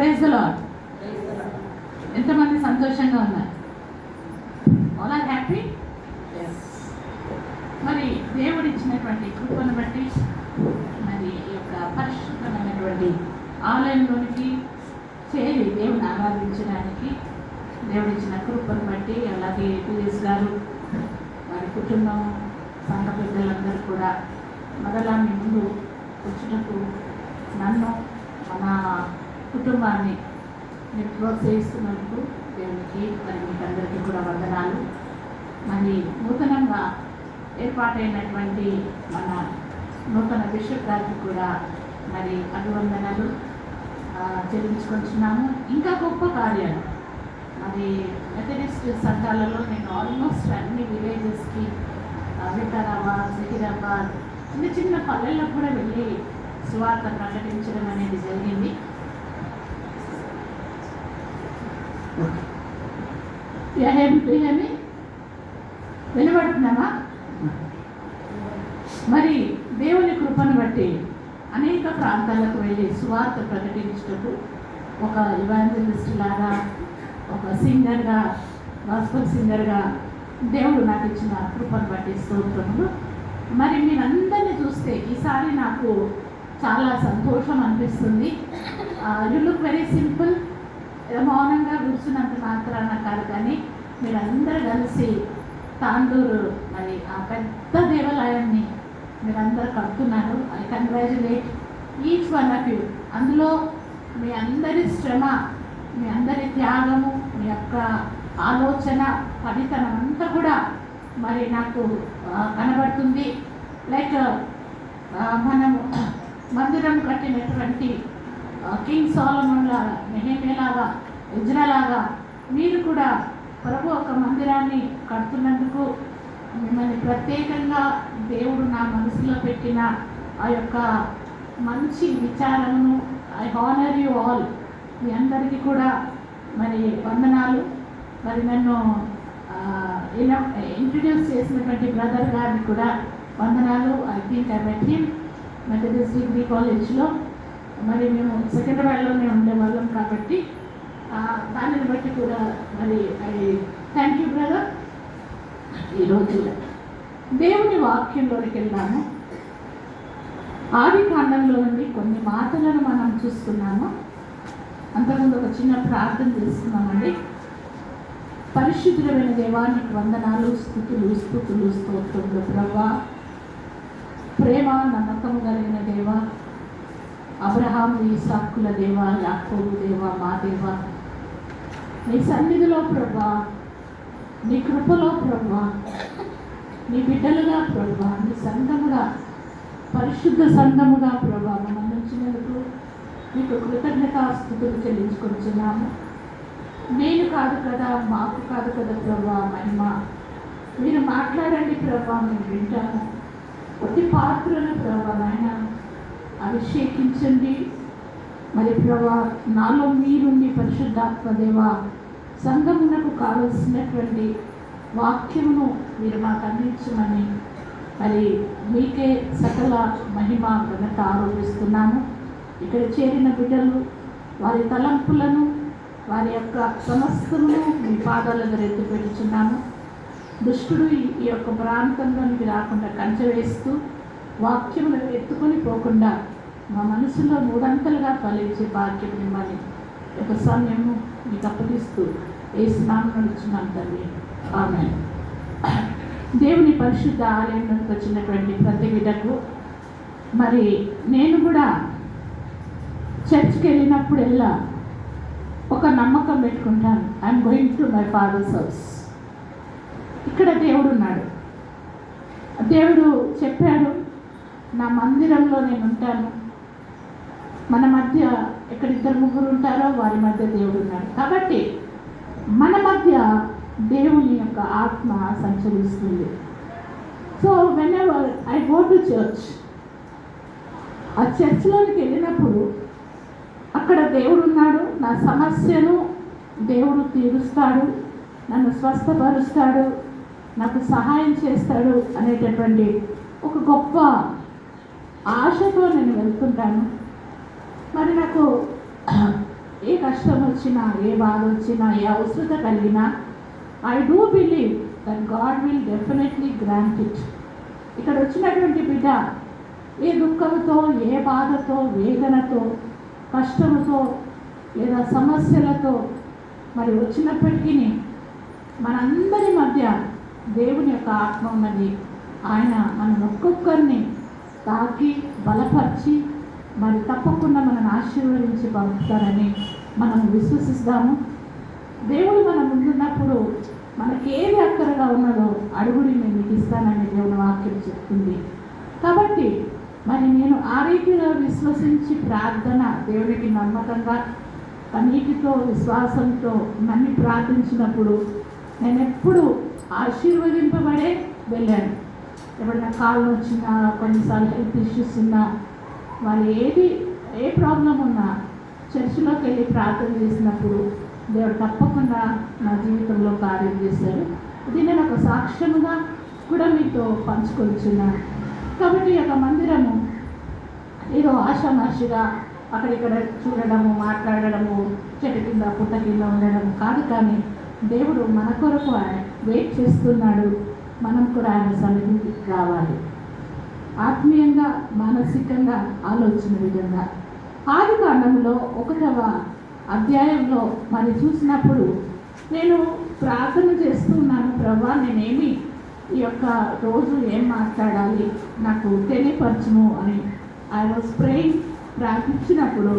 Praise the lord. ఎంతమంది సంతోషంగా ఉన్నారు? All are happy? మరి దేవుడు ఇచ్చినటువంటి కృపను బట్టి మరి ఈ యొక్క పరిశుద్ధమైనటువంటి ఆలయంలోనికి చేరి దేవుని ఆరాధించడానికి దేవుడు ఇచ్చిన కృపను బట్టి, అలాగే పిఎస్ గారు వారి కుటుంబం సంఘ పెద్దలందరూ కూడా మొదలా మీ ముందు వచ్చుటకు నన్ను మన కుటుంబాన్ని మీరు ప్రోత్సహిస్తున్నందుకు దేవునికి మరి మీకు అందరికీ కూడా వందనాలు. మరి నూతనంగా ఏర్పాటైనటువంటి మన నూతన బిషప్ గారికి కూడా మరి అభివందనలు చెల్లించుకుంటున్నాము. ఇంకా గొప్ప కార్యాలు మరి మెథడిస్ట్ సంఘాలలో నేను ఆల్మోస్ట్ అన్ని విలేజెస్కి, వికారాబాద్, జహీరాబాద్, చిన్న చిన్న పల్లెలకు కూడా వెళ్ళి సువార్త ప్రకటించడం అనేది జరిగింది. వినబడుతున్నామా? మరి దేవుని కృపను బట్టి అనేక ప్రాంతాలకు వెళ్ళి సువార్త ప్రకటించటకు ఒక ఇవాంజలిస్ట్ లాగా, ఒక సింగర్గా, గాస్పల్ సింగర్గా దేవుడు నాకు ఇచ్చిన కృపను బట్టి స్తోత్రములు. మరి మీరందరినీ చూస్తే ఈసారి నాకు చాలా సంతోషం అనిపిస్తుంది. You look very simple. మౌనంగా కూర్చున్నంత మాత్రాన కాదు, కానీ మీరందరూ కలిసి తాండూరు మరి ఆ పెద్ద దేవాలయాన్ని మీరందరూ కడుతున్నారు. I congratulate each one of you. అందులో మీ అందరి శ్రమ, మీ అందరి త్యాగము, మీ యొక్క ఆలోచన, పనితనం అంతా కూడా మరి నాకు కనబడుతుంది. లైక్ మనము మందిరం కట్టినటువంటి కింగ్ సోలమన్ లాగా, నెహెమియాలాగా, ఎజ్రాలాగా మీరు కూడా ప్రభు ఒక మందిరాన్ని కడుతున్నందుకు మిమ్మల్ని ప్రత్యేకంగా దేవుడు నా మనసులో పెట్టిన ఆ యొక్క మంచి విచారమును ఐ హానర్ యూ ఆల్. మీ అందరికీ కూడా మరి వందనాలు. మరి నన్ను ఇంట్రడ్యూస్ చేసినటువంటి బ్రదర్ గారిని కూడా వందనాలు. I think I met him Methodist degree కాలేజ్లో. మరి మేము సెకండ్రాబాద్లోనే ఉండేవాళ్ళం కాబట్టి దానిని బట్టి కూడా మరి ఐ థ్యాంక్ యూ బ్రదర్. ఈరోజు దేవుని వాక్యంలోకి వెళ్దాము. ఆది కాండంలో నుండి కొన్ని మాటలను మనం చూస్తున్నాము. అంతకుముందు ఒక చిన్న ప్రార్థన చేసుకున్నామండి. పరిశుద్ధమైన దేవానికి వందనాలు, స్తుతులు స్తుతులు స్తోత్రములు ప్రభువా. ప్రేమ నమ్మకము కలిగిన దేవ, అబ్రహాము ఇస్సాకుల దేవ, యాకోబు దేవ, మా దేవ, నీ సన్నిధిలో ప్రభువా, నీ కృపలో ప్రభువా, నీ బిడ్డలుగా ప్రభువా, నీ సంఘముగా, పరిశుద్ధ సంఘముగా ప్రభువా మమ్మల్ని ఉంచినందుకు మీకు కృతజ్ఞతాస్తుతులు చెల్లించుకొచ్చున్నాము. నేను కాదు కదా, మాకు కాదు కదా ప్రభువా మహిమ. మీరు మాట్లాడండి ప్రభువా, మేము వింటాము. ప్రతి పాత్రను ప్రభువా నాయన అభిషేకించండి. మరి ప్రభువా నాలో మీరుండి పరిశుద్ధాత్మ దేవ సంఘమునకు కావలసినటువంటి వాక్యమును మీరు మాకు అందించమని మరి మీకే సకల మహిమ ఘనత ఆరోపిస్తున్నాము. ఇక్కడ చేరిన బిడ్డలు వారి తలంపులను, వారి యొక్క సమస్తమును మీ పాదాల దగ్గర ఎత్తి పెట్టుచున్నాము. దుష్టుడు ఈ యొక్క ప్రాంతంలోనికి రాకుండా కంచె వేస్తూ వాక్యములను ఎత్తుకొని పోకుండా మా మనసులో మూడంతలుగా ఫలించే భాగ్యం మిమ్మల్ని ఒక సమయము మీకు అప్పగిస్తూ యేసునామమున నడుచున్నాం తండ్రి, ఆమేన్. దేవుని పరిశుద్ధ ఆలయంలోకి వచ్చినటువంటి ప్రతి బిడ్డకు మరి నేను కూడా చర్చ్కి వెళ్ళినప్పుడల్లా ఒక నమ్మకం పెట్టుకుంటాను. I'm going to my father's house. ఇక్కడ దేవుడు ఉన్నాడు. దేవుడు చెప్పాడు, నా మందిరంలో నేను ఉంటాను. మన మధ్య ఎక్కడ ఇద్దరు ముగ్గురు ఉంటారో వారి మధ్య దేవుడు ఉన్నాడు. కాబట్టి మన మధ్య దేవుని యొక్క ఆత్మ సంచరిస్తుంది. So whenever I go to church, ఆ చర్చ్లోనికి వెళ్ళినప్పుడు అక్కడ దేవుడు ఉన్నాడు. నా సమస్యను దేవుడు తీరుస్తాడు, నన్ను స్వస్థపరుస్తాడు, నాకు సహాయం చేస్తాడు అనేటటువంటి ఒక గొప్ప ఆశతో నేను వెళ్తుంటాను. మరి నాకు ఏ కష్టం వచ్చినా, ఏ బాధ వచ్చినా, ఏ అవసరత కలిగినా, I do believe that God will definitely grant it. ఇక్కడ వచ్చినటువంటి బిడ్డ ఏ దుఃఖంతో, ఏ బాధతో, వేదనతో, కష్టంతో లేదా సమస్యలతో మరి వచ్చినప్పటికీ మనందరి మధ్య దేవుని యొక్క ఆత్మ ఉన్నది. ఆయన మన ఒక్కొక్కరిని తాకి బలపరిచి మరి తప్పకుండా మనల్ని ఆశీర్వదించి పంపుతారని మనం విశ్వసిస్తాము. దేవుడు మన ముందున్నప్పుడు మనకి ఏది అక్కరగా ఉన్నదో అడుగుడి నేను మీకు ఇస్తానని దేవుని వాక్యం చెప్తుంది. కాబట్టి మరి నేను ఆ రీతిగా విశ్వసించి ప్రార్థన దేవునికి నమ్మకంగా కన్నీటితో విశ్వాసంతో నన్ను ప్రార్థించినప్పుడు నేను ఎప్పుడు ఆశీర్వదింపబడే వెళ్ళాను. ఎప్పుడైనా కాళ్ళు వచ్చినా, కొన్నిసార్లు హెల్త్ ఇష్యూస్ ఉన్నా, మరి ఏ ప్రాబ్లం ఉన్నా చర్చిలోకి వెళ్ళి ప్రార్థన చేసినప్పుడు దేవుడు తప్పకుండా నా జీవితంలో కార్యం చేశారు. ఇది నేను ఒక సాక్ష్యముగా కూడా మీతో పంచుకొచ్చున్నాను. కాబట్టి ఒక మందిరము ఏదో ఆషామాషిగా అక్కడిక్కడ చూడడము, మాట్లాడడము, చెట్టు కింద పుట్ట కింద ఉండడం కాదు. కానీ దేవుడు మన కొరకు వెయిట్ చేస్తున్నాడు. మనం కూడా ఆయన సన్నిధికి రావాలి. ఆత్మీయంగా, మానసికంగా ఆలోచన విధంగా ఆదికాండంలో 1వ అధ్యాయంలో మరి చూసినప్పుడు నేను ప్రార్థన చేస్తున్నాను, ప్రభా నేనేమి ఈ యొక్క రోజు ఏం మాట్లాడాలి నాకు తెలియపరచును అని ఐ వాజ్ ప్రేయింగ్. ప్రార్థించినప్పుడు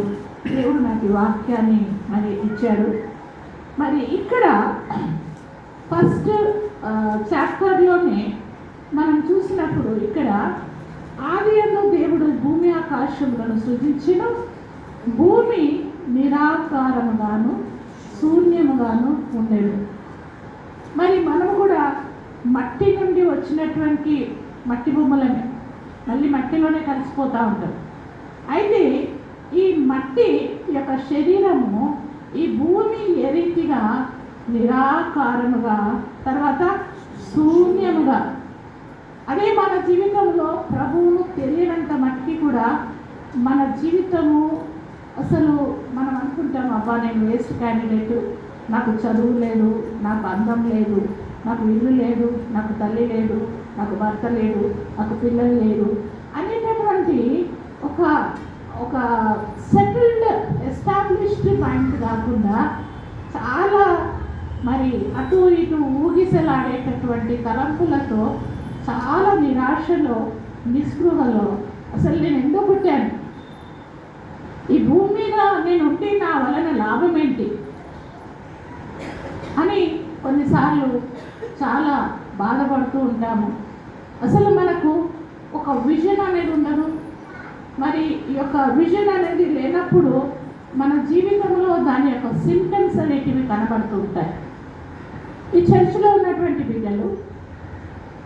దేవుడు నాకు ఈ వాక్యాన్ని మరి ఇచ్చాడు. మరి ఇక్కడ ఫస్ట్ చాప్టర్లోనే మనం చూసినప్పుడు ఇక్కడ ఆదియందు దేవుడు భూమి ఆకాశములను సృజించిన, భూమి నిరాకారముగాను శూన్యముగాను ఉండేది. మరి మనము కూడా మట్టి నుండి వచ్చినటువంటి మట్టి బొమ్మలనే మళ్ళీ మట్టిలోనే కలిసిపోతూ ఉంటాం. అయితే ఈ మట్టి యొక్క శరీరము ఈ భూమి ఏ రీతిగా నిరాకారముగా, తర్వాత శూన్యముగా, అదే మన జీవితంలో ప్రభువును తెలియనంత మట్టికి కూడా మన జీవితము అసలు మనం అనుకుంటాం, అబ్బా నేను వేస్ట్ క్యాండిడేటు, నాకు చదువు లేదు, నాకు అందం లేదు, నాకు ఇల్లు లేదు, నాకు తల్లి లేదు, నాకు భర్త లేడు, నాకు పిల్లలు లేరు అనేటటువంటి ఒక సెటిల్డ్ ఎస్టాబ్లిష్డ్ మైండ్ కాకుండా చాలా మరి అటు ఇటు ఊగిసలాడేటటువంటి తలంపులతో, చాలా నిరాశలో, నిస్పృహలో అసలు నేను ఎందుకు పుట్టాను, ఈ భూమి మీద నేను ఉంటే నా వలన లాభం ఏంటి అని కొన్నిసార్లు చాలా బాధపడుతూ ఉంటాము. అసలు మనకు ఒక విజన్ అనేది ఉండదు. మరి ఈ యొక్క విజన్ అనేది లేనప్పుడు మన జీవితంలో దాని యొక్క సింప్టమ్స్ అనేటివి కనబడుతూ ఉంటాయి. ఈ చర్చిలో ఉన్నటువంటి బిడ్డలు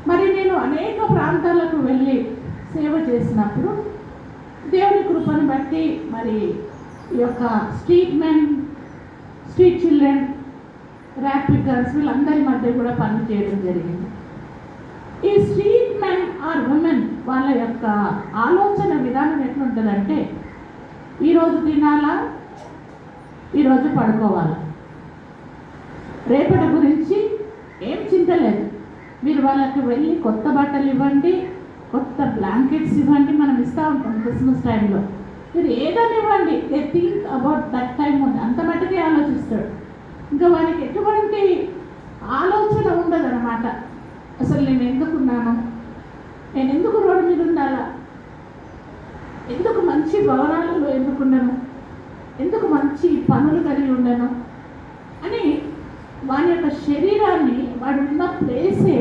మరి నేను అనేక ప్రాంతాలకు వెళ్ళి సేవ చేసినప్పుడు దేవుని కృపను బట్టి మరి ఈ యొక్క స్ట్రీట్ చిల్డ్రన్, ర్యాప్ పికర్స్ వీళ్ళందరి మధ్య కూడా పని చేయడం జరిగింది. ఈ స్ట్రీట్ మెన్ ఆర్ ఉమెన్ వాళ్ళ యొక్క ఆలోచన విధానం ఎట్లుంటుందంటే, ఈరోజు తినాలా, ఈరోజు పడుకోవాలా, రేపటి గురించి ఏం చింత లేదు. మీరు వాళ్ళకి వెళ్ళి కొత్త బట్టలు ఇవ్వండి, కొత్త బ్లాంకెట్స్ ఇవ్వండి, మనం ఇస్తూ ఉంటాం క్రిస్మస్ టైంలో. మీరు ఏదైనా ఇవ్వండి, they think about that time ఉంది, అంత మట్టుకే ఆలోచిస్తాడు. ఇంకా వారికి ఎటువంటి ఆలోచన ఉండదన్నమాట. అసలు నేను ఎందుకున్నాను, నేను ఎందుకు రోడ్డు మీద ఉండాలా, ఎందుకు మంచి భవనాలలో ఎందుకున్నాను, ఎందుకు మంచి పనులు కలిగి ఉండను అని వాని యొక్క శరీరాన్ని వాడు ఉన్న ప్లేసే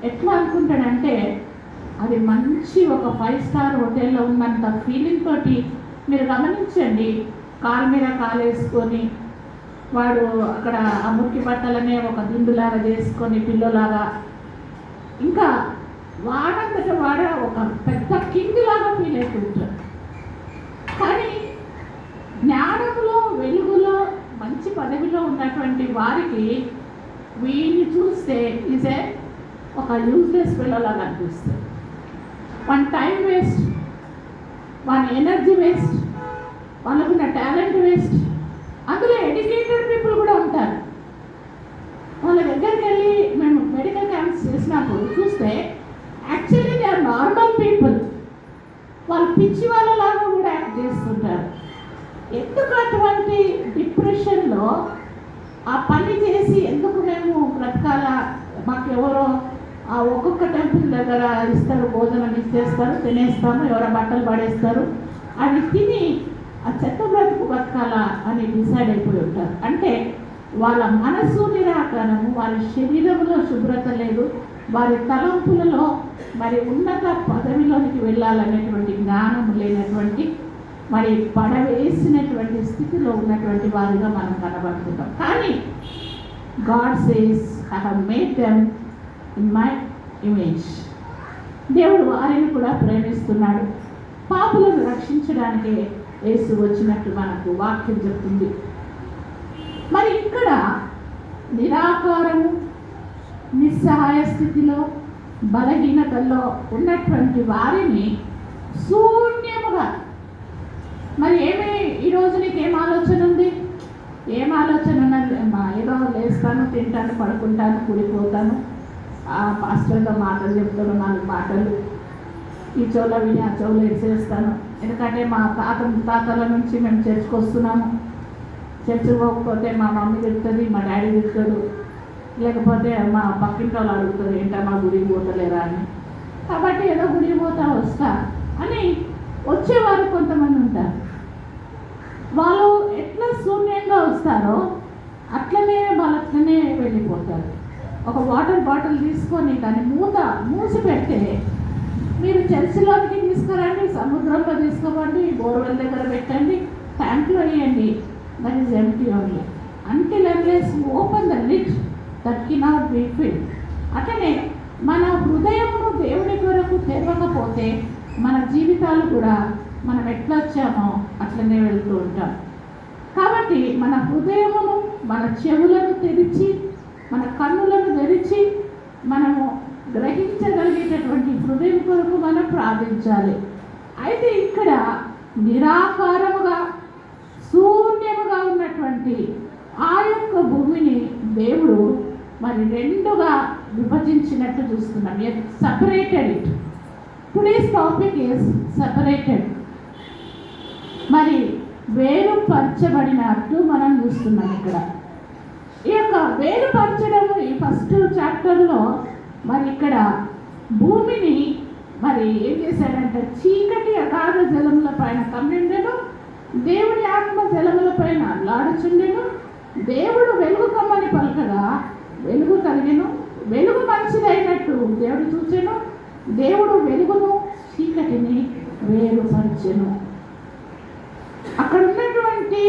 ఎట్లా అనుకుంటాడంటే అది మంచి ఒక 5 స్టార్ హోటల్లో ఉన్నంత ఫీలింగ్ తోటి. మీరు గమనించండి, కాలు మీద కాలు వేసుకొని వాడు అక్కడ ఆ మురికి బట్టలనే ఒక దిండులాగా చేసుకొని పిల్లలాగా, ఇంకా వాడంతట వాడ ఒక పెద్ద కింగ్ లాగా ఫీల్ అవుతుంటాడు. కానీ జ్ఞానంలో, వెలుగులో, మంచి పదవిలో ఉన్నటువంటి వారికి వీడిని చూస్తే ఈజే ఒక యూజ్లెస్ పిల్లలాగా అనిపిస్తుంది. One time waste, one energy waste, వాళ్ళకున్న టాలెంట్ వేస్ట్, అందులో ఎడ్యుకేటెడ్ పీపుల్ కూడా ఉంటారు. వాళ్ళ దగ్గరికి వెళ్ళి మేము మెడికల్ క్యాంప్స్ చేసినప్పుడు చూస్తే actually they are normal people. వాళ్ళు పిచ్చి వాళ్ళలాగా కూడా యాక్ట్ చేస్తుంటారు. ఎందుకు అటువంటి డిప్రెషన్లో ఆ పని చేసి ఎందుకు మేము బ్రతకాలా, మాకెవరో ఆ ఒక్కొక్క టెంపుల్ దగ్గర ఇస్తారు, భోజనం ఇచ్చేస్తారు, తినేస్తాము, ఎవరో బట్టలు పడేస్తారు, అవి తిని ఆ చెత్త బ్రతుకు బతకాలా అని డిసైడ్ అయిపోయి ఉంటారు. అంటే వాళ్ళ మనసు నిరాకరణము, వారి శరీరంలో శుభ్రత లేదు, వారి తలంపులలో మరి ఉన్నత పదవిలోనికి వెళ్ళాలనేటువంటి జ్ఞానం లేనటువంటి మరి పడవేసినటువంటి స్థితిలో ఉన్నటువంటి వారిగా మనం కనబడుతున్నాం. కానీ God says I have made them in my image. దేవుడు వారిని కూడా ప్రేమిస్తున్నాడు. పాపులను రక్షించడానికే యేసు వచ్చినట్టు మనకు వాక్యం చెప్తుంది. మరి ఇక్కడ నిరాకారము, నిస్సహాయ స్థితిలో, బలహీనతల్లో ఉన్నటువంటి వారిని శూన్యముగా, మరి ఈరోజు నీకు ఏం ఆలోచన ఉంది, ఏం ఆలోచన ఉన్నది, ఏదో లేస్తాను, తింటాను, పడుకుంటాను, కూడిపోతాను, పాస్టర్గా మాటలు చెప్తాను, 4 మాటలు ఈ చెవులో విని ఆ చెవులో వేసేస్తాను. ఎందుకంటే మా తాతల నుంచి మేము చర్చకు వస్తున్నాము. చర్చకు పోకపోతే మా మమ్మీ తిడుతుంది, మా డాడీ తిడుతాడు, లేకపోతే మా పక్కింటి వాళ్ళు అడుగుతారు ఏంటమ్మా గుడికి పోతలేరా అని. కాబట్టి ఏదో గుడికి పోతా వస్తా అని వచ్చేవారు కొంతమంది ఉంటారు. వాళ్ళు ఎట్లా శూన్యంగా వస్తారో అట్లనే వెళ్ళిపోతారు. ఒక వాటర్ బాటిల్ తీసుకొని దాన్ని మూసి పెడితే మీరు చర్చిలోకి తీసుకురండి, సముద్రంలో తీసుకోవండి, బోర్వెల్ దగ్గర పెట్టండి, ట్యాంక్లో వేయండి, that is empty only until unless open the lid that cannot be filled. అట్లనే మన హృదయమును దేవుని కొరకు తెరవకపోతే మన జీవితాలు కూడా మనం ఎట్లా వచ్చామో అట్లనే వెళ్తూ ఉంటాం. కాబట్టి మన హృదయమును, మన చెవులను తెరిచి, మన కన్నులను తెరిచి మనము గ్రహించగలిగేటటువంటి హృదయం కొరకు మనం ప్రార్థించాలి. అయితే ఇక్కడ నిరాకారముగా, శూన్యముగా ఉన్నటువంటి ఆ యొక్క భూమిని దేవుడు మరి 2గా విభజించినట్టు చూస్తున్నాం. Separated it. Today's topic is separated. మరి వేరుపరచబడినట్టు మనం చూస్తున్నాం. ఇక్కడ ఈ యొక్క వేరుపరచడము ఈ ఫస్ట్ చాప్టర్లో మరి ఇక్కడ భూమిని మరి ఏం చేశాడంటే చీకటి అగాధ జలముల పైన కమ్మిండెను, దేవుని ఆత్మ జలముల పైన అల్లాడుచుండెను. దేవుడు వెలుగు కమ్మని పలకగా వెలుగు కలిగెను. వెలుగు మంచిదైనట్టు దేవుడు చూచెను. దేవుడు వెలుగును చీకటిని వేరుపరచెను. అక్కడ ఉన్నటువంటి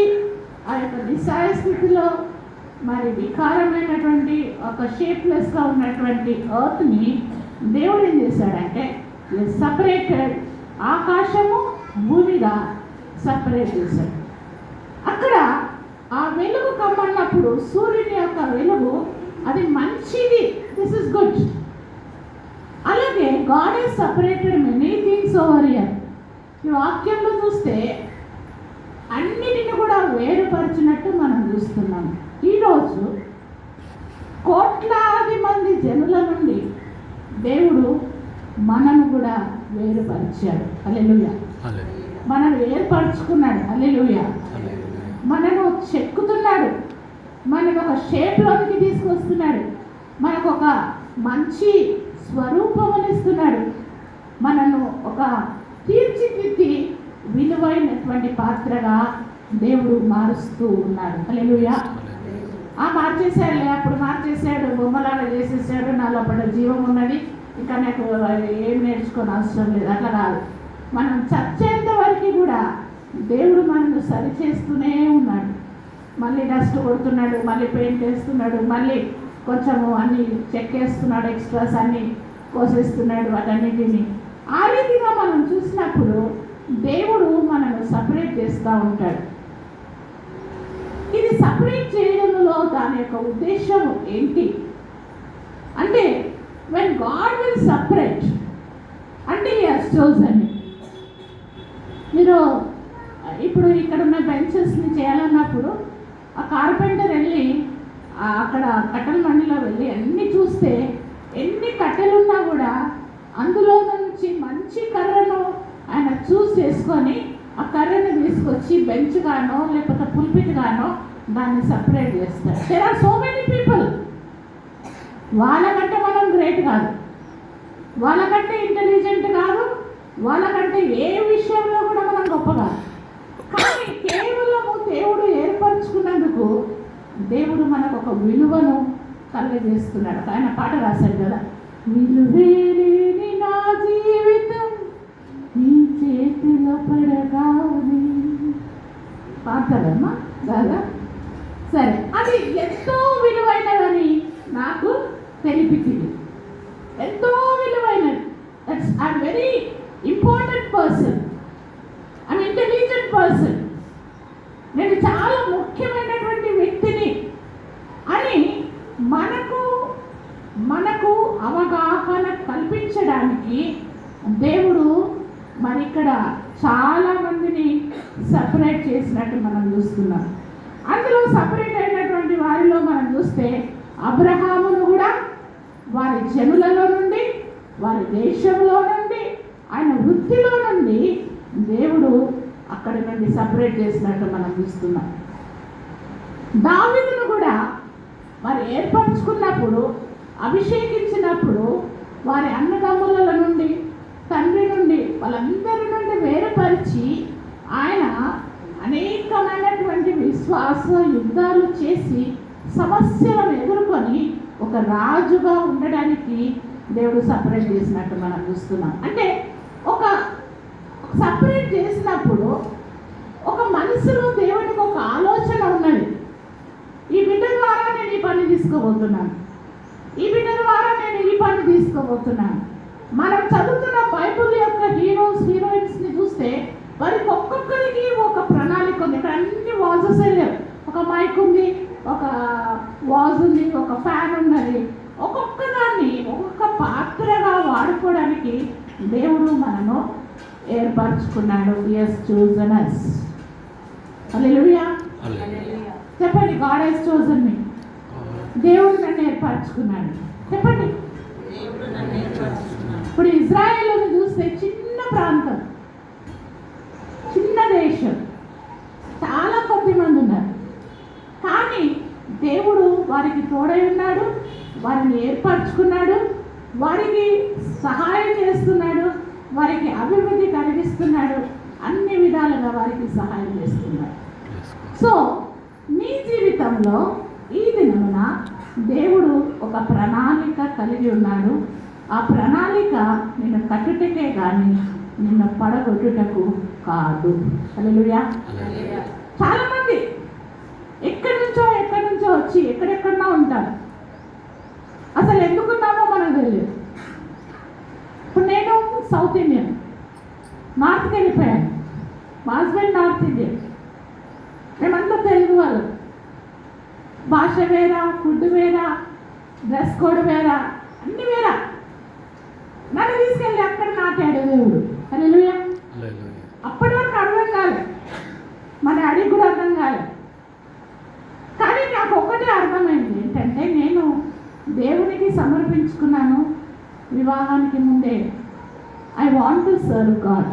ఆ యొక్క నిస్సాయ స్థితిలో మరి వికారమైనటువంటి ఒక షేప్లెస్గా ఉన్నటువంటి ఎర్త్ని దేవుడు ఏం చేశాడంటే సపరేటెడ్, ఆకాశము భూమిగా సపరేట్ చేశాడు. అక్కడ ఆ వెలుగు కమ్మన్నప్పుడు సూర్యుని యొక్క వెలుగు అది మంచిది, దిస్ ఇస్ గుడ్. అలాగే God is separated many things over here. ఈ వాక్యంలో చూస్తే అన్నిటిని కూడా వేరుపరిచినట్టు మనం చూస్తున్నాం. ఈరోజు కోట్లాది మంది జనుల నుండి దేవుడు మనను కూడా వేరుపరిచాడు. హల్లెలూయా. మనను ఏర్పరచుకున్నాడు. హల్లెలూయా. మనను చెక్కుతున్నాడు, మనకు ఒక షేప్లోనికి తీసుకొస్తున్నాడు, మనకు ఒక మంచి స్వరూపమునిస్తున్నాడు, మనను ఒక తీర్చిదిద్ది విలువైనటువంటి పాత్రగా దేవుడు మారుస్తూ ఉన్నాడు. హల్లెలూయా. మార్చేశాడులే, అప్పుడు మార్చేశాడు, బొమ్మలాగా చేసేసాడు, నా లోపల జీవం ఉన్నది, ఇంకా నాకు ఏం నేర్చుకొని అవసరం లేదు, అట్లా కాదు. మనం చచ్చేంత వరకు కూడా దేవుడు మనల్ని సరిచేస్తూనే ఉన్నాడు. మళ్ళీ డస్ట్ కొడుతున్నాడు, మళ్ళీ పెయింట్ వేస్తున్నాడు, మళ్ళీ కొంచెము అన్నీ చెక్కేస్తున్నాడు, ఎక్స్ట్రాస్ అన్నీ కోసేస్తున్నాడు, వాటన్నిటిని. ఆ రీతిగా మనం చూసినప్పుడు దేవుడు మనల్ని సపరేట్ చేస్తూ ఉంటాడు. ఇది సపరేట్ చేయడంలో దాని యొక్క ఉద్దేశం ఏంటి అంటే, వెన్ గాడ్ విల్ సపరేట్ అంటే హి హస్ చోజన్. మీరు ఇప్పుడు ఇక్కడ ఉన్న బెంచెస్ని చేయాలన్నప్పుడు ఆ కార్పెంటర్ వెళ్ళి అక్కడ కట్టెల మండిలో వెళ్ళి అన్నీ చూస్తే ఎన్ని కట్టెలున్నా కూడా అందులో నుంచి మంచి కర్రను ఆయన చూస్ చేసుకొని ఆ కర్రను తీసుకొచ్చి బెంచ్ గానో లేకపోతే పుల్పిట్ గానో దాన్ని సపరేట్ చేస్తారు. There are so many people. వాళ్ళకంటే మనం గ్రేట్ కాదు, వాళ్ళకంటే ఇంటెలిజెంట్ కాదు, వాళ్ళకంటే ఏ విషయంలో కూడా మనం గొప్ప కాదు. కానీ కేవలము దేవుడు ఏర్పరచుకున్నందుకు దేవుడు మనకు ఒక విలువను కలుగజేస్తున్నాడు. ఆయన పాట రాశాడు కదా, విలువేలేని నా జీవితం నీ చేతిలో పడగాని. పాడతాడమ్మా దాదా? సరే, అది ఎంతో విలువైనదని నాకు తెలిపించింది. ఎంతో విలువైనది. I'm very important person, I'm intelligent person, నేను చాలా ముఖ్యమైనటువంటి వ్యక్తిని అని మనకు అవగాహన కల్పించడానికి దేవుడు మరి ఇక్కడ చాలా మందిని సపరేట్ చేసినట్టు మనం చూస్తున్నాం. అందులో సపరేట్ అయినటువంటి వారిలో మనం చూస్తే అబ్రహామును కూడా వారి జనులలో నుండి, వారి దేశంలో నుండి, ఆయన వృత్తిలో నుండి దేవుడు అక్కడి నుండి సపరేట్ చేసినట్టు మనం చూస్తున్నాం. దావీదును కూడా వారు ఏర్పరచుకున్నప్పుడు, అభిషేకించినప్పుడు వారి అన్నదమ్ముల నుండి, తండ్రి నుండి, వాళ్ళందరి నుండి వేరుపరిచి ఆయన అనేకమైనటువంటి విశ్వాస యుద్ధాలు చేసి సమస్యలను ఎదుర్కొని ఒక రాజుగా ఉండడానికి దేవుడు సపరేట్ చేసినట్టు మనం చూస్తున్నాం. అంటే ఒక సపరేట్ చేసినప్పుడు ఒక మనసులో దేవుడికి ఒక ఆలోచన ఉన్నది. ఈ బిడ్డ ద్వారా నేను ఈ పని తీసుకోబోతున్నాను, ఈ బిడ్డ ద్వారా నేను ఈ పని తీసుకోబోతున్నాను. మనం చదువుతున్న బైబిల్ యొక్క హీరోయిన్స్ని చూస్తే వారికి ఒక్కొక్కరికి ఒక ప్రణాళిక ఉంది. ఇక్కడ అన్ని వాజెస్ లేవు, ఒక మైక్ ఉంది, ఒక వాజ్ ఉంది, ఒక ఫ్యాన్ ఉన్నది. ఒక్కొక్క దాన్ని ఒక్కొక్క పాత్రగా వాడుకోవడానికి దేవుడు మనను ఏర్పరచుకున్నాడు. He has chosen us. హల్లెలూయా. చెప్పండి, God has chosen me. దేవుడు నన్ను ఏర్పరచుకున్నాడు. చెప్పండి. ఇప్పుడు ఇజ్రాయేలును చూస్తే చిన్న ప్రాంతం, చిన్న దేశం, చాలా కొద్ది మంది ఉన్నారు. కానీ దేవుడు వారికి తోడై ఉన్నాడు, వారిని ఏర్పరచుకున్నాడు, వారికి సహాయం చేస్తున్నాడు, వారికి అభివృద్ధి కలిగిస్తున్నాడు, అన్ని విధాలుగా వారికి సహాయం చేస్తున్నాడు. సో నీ జీవితంలో ఈ దినమున దేవుడు ఒక ప్రణాళిక కలిగి ఉన్నాడు. ఆ ప్రణాళిక నిన్ను కట్టుటకే కానీ నిన్ను పడగొట్టుటకు కాదు. హల్లెలూయా. చాలా మంది ఎక్కడి నుంచో వచ్చి ఎక్కడెక్కడన్నా ఉంటారు. అసలు ఎందుకున్నామో మనకు తెలియదు. ఇప్పుడు నేను సౌత్ ఇండియన్, నార్త్కి వెళ్ళిపోయాను. మా హస్బెండ్ నార్త్ ఇండియన్, మేమంతా తెలుగు వాళ్ళు. భాష వేరా, ఫుడ్ వేరా, డ్రెస్ కోడ్ వేరా, అన్ని వేరా. నన్ను తీసుకెళ్ళి అక్కడ నాటాడు దేవుడు. హల్లెలూయా. అప్పటి వరకు అర్థం కాలేదు, మన డాడీకి కూడా అర్థం కాలేదు. కానీ నాకు ఒక్కటే అర్థమైంది ఏంటంటే, నేను దేవునికి సమర్పించుకున్నాను వివాహానికి ముందే. I want to serve God.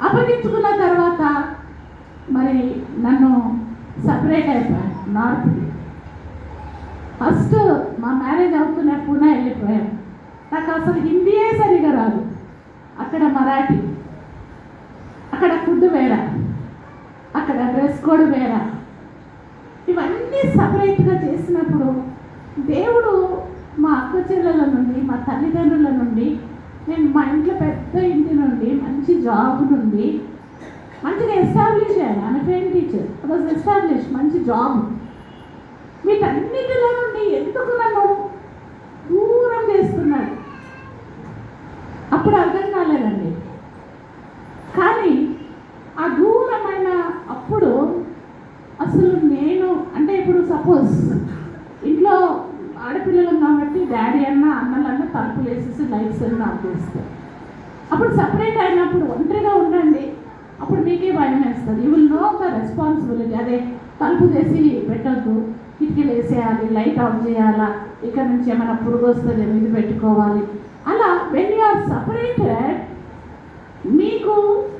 అప్పగించుకున్న తర్వాత మరి నన్ను సపరేట్ అయిపోయాను నార్త్కి. ఫస్ట్ మా మ్యారేజ్ అవుతున్న పూణే వెళ్ళిపోయాను. నాకు అసలు హిందీయే సరిగా రాదు. అక్కడ మరాఠీ, అక్కడ ఫుడ్ వేరా, అక్కడ డ్రెస్ కోడ్ వేరా. ఇవన్నీ సపరేట్గా చేసినప్పుడు దేవుడు మా అక్క చెల్లెల నుండి, మా తల్లిదండ్రుల నుండి, నేను మా ఇంట్లో పెద్ద ఇంటి నుండి, మంచి జాబ్ నుండి మంచిగా ఎస్టాబ్లిష్ అయ్యాను. ఆమె ట్రైన్ టీచర్, వాజ్ ఎస్టాబ్లిష్, మంచి జాబ్. వీటన్నిటిలో నుండి ఎందుకు నన్ను దూరం చేస్తున్నాడు అప్పుడు అర్థం కాలేదండి. కానీ ఆ దూరమైన అప్పుడు అసలు నేను అంటే, ఇప్పుడు సపోజ్ ఇంట్లో ఆడపిల్లలు కాబట్టి డాడీ అన్న అన్నలన్న తలుపులు వేసేసి లైట్స్ అన్నీ ఆఫ్ చేస్తారు. అప్పుడు సపరేట్ అయినప్పుడు ఒంటరిగా ఉండండి, అప్పుడు మీకే భయం వేస్తుంది. You will know the responsibility. అదే తలుపు తీసి పెట్టద్దు, కిటికీలు వేసేయాలి, లైట్ ఆఫ్ చేయాలా, ఇక్కడ నుంచి ఏమైనా పురుగు వస్తుంది ఇది పెట్టుకోవాలి. అలా వెన్ యూ ఆర్ సపరేటెడ్, మీకు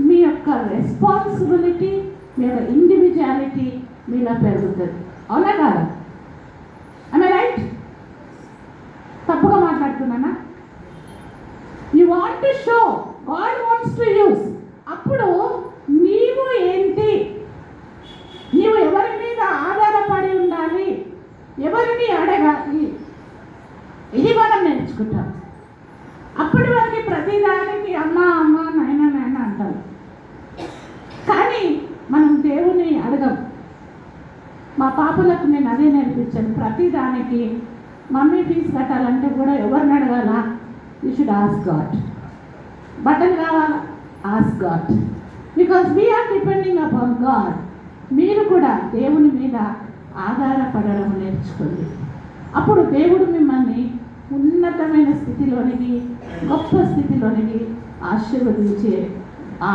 మీ యొక్క రెస్పాన్సిబిలిటీ, మీ యొక్క ఇండివిజువాలిటీ మీలో పెరుగుతుంది. అవునా కాదా? I right? తప్పుగా మాట్లాడుతున్నానా? You want to show, God wants to use. అప్పుడు నీవు ఏంటి, నీవు ఎవరి మీద ఆధారపడి ఉండాలి, ఎవరిని అడగాలి, ఇది మనం నేర్చుకుంటాం. అప్పటి వరకు ప్రతిదానికి అమ్మ అమ్మ నాయన నాయన అంటారు, కానీ మనం దేవుని అడగం. మా పాపలకు నేను అదే నేర్పించాను. ప్రతిదానికి మమ్మీ ఫీజు కట్టాలంటే కూడా ఎవరిని అడగాల? You should ask God. బట్టలు కావాలా? Ask God, because we are depending upon God. మీరు కూడా దేవుని మీద ఆధారపడడం నేర్చుకోండి. అప్పుడు దేవుడు మిమ్మల్ని ఉన్నతమైన స్థితిలోనికి, గొప్ప స్థితిలోనికి ఆశీర్వదించే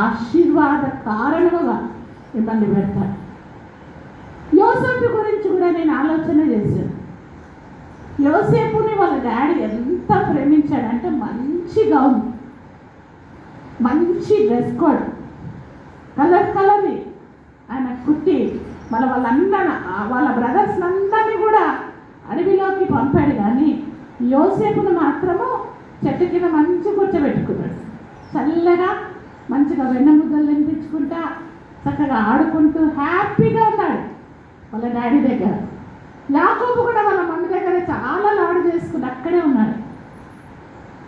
ఆశీర్వాద కారణముగా మిమ్మల్ని పెడతాడు. యోసేపు గురించి కూడా నేను ఆలోచన చేశాను. యోసేపుని వాళ్ళ డాడీ ఎంత ప్రేమించాడంటే, మంచి గౌన్, మంచి డ్రెస్ కోడ్, కలర్ని ఆయన కుట్టి వాళ్ళ బ్రదర్స్ అందరినీ కూడా అడవిలోకి పంపాడు. కానీ యోసేపును మాత్రము చెట్టు కింద మంచి కూర్చోబెట్టుకున్నాడు. చల్లగా మంచిగా వెన్న ముద్దలు తినిపించుకుంటా, చక్కగా ఆడుకుంటూ హ్యాపీగా ఉన్నాడు వాళ్ళ డాడీ దగ్గర. యాకోబు కూడా వాళ్ళ మమ్మీ దగ్గర చాలా లాడు చేసుకుని అక్కడే ఉన్నాడు.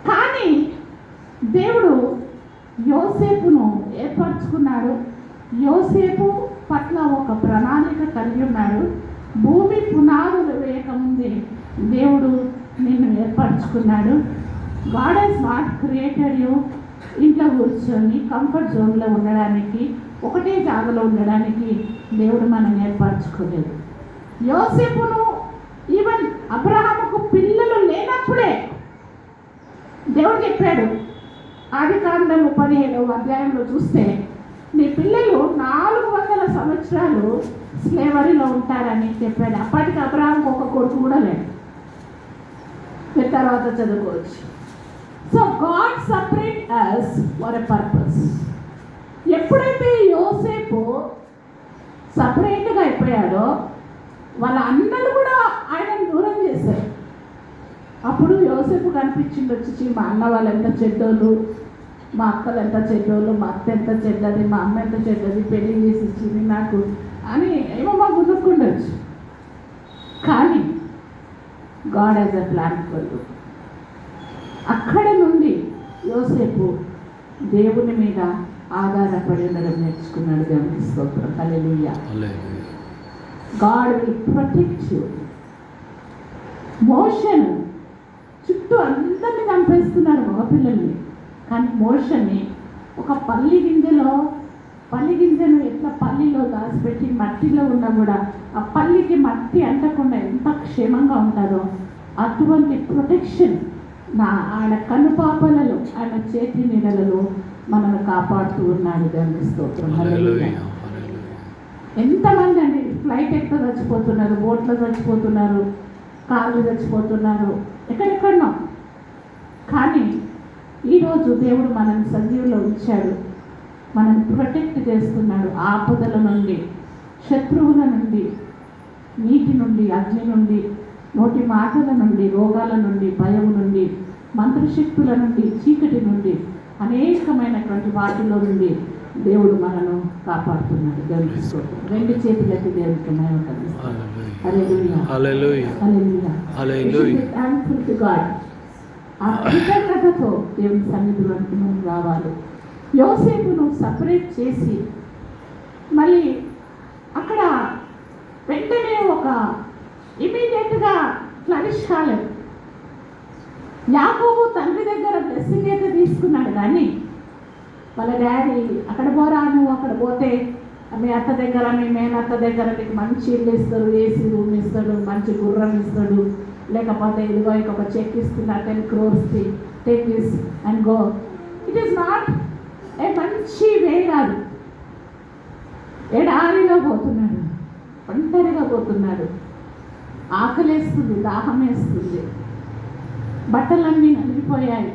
కానీ దేవుడు యోసేపును ఏర్పరచుకున్నాడు. యోసేపు పట్ల ఒక ప్రణాళిక కలిగి ఉన్నాడు. భూమి పునాదులు వేయకముందే దేవుడు నిన్ను ఏర్పరచుకున్నాడు. God has not created you ఇంట్లో కూర్చొని కంఫర్ట్ జోన్లో ఉండడానికి, ఒకటే జాగలో ఉండడానికి దేవుడు మనం ఏర్పరచుకోలేదు. యోసేపును ఈవెన్ అబ్రహాముకు పిల్లలు లేనప్పుడే దేవుడు చెప్పాడు. ఆదికాండము 17వ అధ్యాయంలో చూస్తే, నీ పిల్లలు 400 సంవత్సరాలు స్లేవరీలో ఉంటారని చెప్పాడు. అప్పటికి అబ్రహాంకు ఒక కొడుకు కూడా లేడు. తర్వాత చదువుకోవచ్చు. So God separate us for a purpose. ఎప్పుడైతే యోసేపు సపరేట్గా అయిపోయాడో వాళ్ళ అన్నలు కూడా ఆయనను దూరం చేశారు. అప్పుడు యోసేపు కనిపించింది వచ్చి, మా అన్న వాళ్ళు ఎంత చెడ్డోళ్ళు, మా అక్కలు ఎంత చెడ్డోళ్ళు, మా అత్త ఎంత చెడ్డది, మా అమ్మ ఎంత చెడ్డది, పెళ్లి చేసి ఇచ్చింది నాకు అని ఏమో మా గుర్తుకుండొచ్చు. కానీ God has a plan for you. అక్కడ నుండి యోసేపు దేవుని మీద ఆధారపడి ఉండడం నేర్చుకున్నాడు. దేవుని స్తోత్రం. హల్లెలూయా. God will protect you. మోషన్ చుట్టూ అందరినీ చంపేస్తున్నారు మగపిల్లల్ని, కానీ మోషన్ని ఒక పల్లి గింజను ఎట్లా పల్లిలో దాచిపెట్టి మట్టిలో ఉన్నా కూడా ఆ పల్లికి మట్టి అంటకుండా ఎంత క్షేమంగా ఉంటుందో అటువంటి ప్రొటెక్షన్ ఆయన కనుపాపలలో, ఆయన చేతి నీడలలో మనల్ని కాపాడుతూ ఉన్నాడు. దేవుని స్తోత్రం. ఎంతమంది అండి ఫ్లైట్ ఎక్కడ చచ్చిపోతున్నారు, బోట్లో చచ్చిపోతున్నారు, కార్లు చచ్చిపోతున్నారు, ఎక్కడెక్కడనో. కానీ ఈరోజు దేవుడు మనల్ని సజీవులో ఉంచాడు, మనల్ని ప్రొటెక్ట్ చేస్తున్నాడు. ఆపదల నుండి, శత్రువుల నుండి, నీటి నుండి, అగ్ని నుండి, నోటి మాటల నుండి, రోగాల నుండి, భయం నుండి, మంత్రశక్తుల నుండి, చీకటి నుండి, అనేకమైనటువంటి వాటిలో నుండి దేవుడు మనను కాపాడుతున్నాడు. దేవునికి స్తోత్రం. రెండు చేతులకి దేవునికి మహిమ కలిగిస్తాడు. హల్లెలూయా. హల్లెలూయా. హల్లెలూయా. హల్లెలూయా. Thankful to God. ఆ కృతజ్ఞతతో దేవుని సన్నిధిలోకి మనం రావాలి. యోసేపును సపరేట్ చేసి మళ్ళీ అక్కడ వెంటనే ఒక ఇమీడియట్గా ఫ్లరిష్ కాలేదు. యాకోబు తండ్రి దగ్గర బ్లెస్సింగ్ అయితే తీసుకున్నాడు, కానీ వాళ్ళ డాడీ అక్కడ పోరా, నువ్వు అక్కడ పోతే మీ అత్త దగ్గర, మీ మేనత్త దగ్గర నీకు మంచి ఇల్లు ఇస్తాడు, ఏసీ రూమ్ ఇస్తాడు, మంచి గుర్రం ఇస్తాడు, లేకపోతే ఇదిగో ఇంకొక చెక్ ఇస్తున్నా 10 crores take this and go. It is not a మంచి వే కాదు. ఎడారిలో పోతున్నాడు, ఒంటరిగా పోతున్నాడు, ఆకలేస్తుంది, దాహం వేస్తుంది, బట్టలన్నీ నలిగిపోయాయి.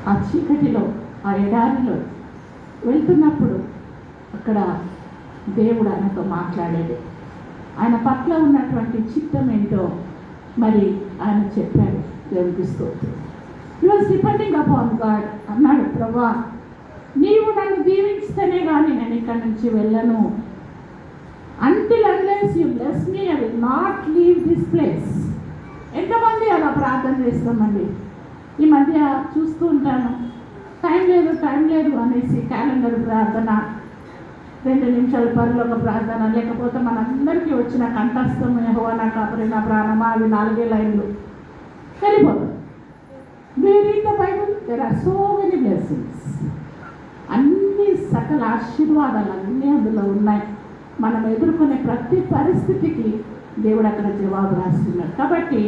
ఆ చీకటిలో, ఆ ఎడారిలో వెళ్తున్నప్పుడు అక్కడ దేవుడు ఆయనతో మాట్లాడాడు. ఆయన పట్ల ఉన్నటువంటి చిత్తం ఏంటో మరి ఆయన చెప్పాడు. దేవుడికి స్తోత్రం. హి వాజ్ డిపెండింగ్ అపాన్ గాడ్. అన్నాడు, ప్రభా నీవు నన్ను దీవించితేనే కానీ నేను ఇక్కడి నుంచి వెళ్ళను. Until unless you bless me I will not leave this place. ఎంతమంది అలా ప్రార్థన చేస్తామండి. ఈ మధ్య చూస్తూ ఉంటాను, టైం లేదు అనేసి క్యాలెండర్ ప్రార్థన, 2 నిమిషాల పరులోక ప్రార్థన, లేకపోతే మనందరికీ వచ్చిన కంఠస్థం యెహోవా నా కాపరి నా ప్రాణమా, అవి 4 లైన్లు వెళ్ళిపోతాం. Do you read the Bible? There are so many blessings. అన్ని సకల ఆశీర్వాదాలు అన్నీ అందులో ఉన్నాయి. మనం ఎదుర్కొనే ప్రతి పరిస్థితికి దేవుడు అక్కడ జవాబు రాస్తున్నాడు. కాబట్టి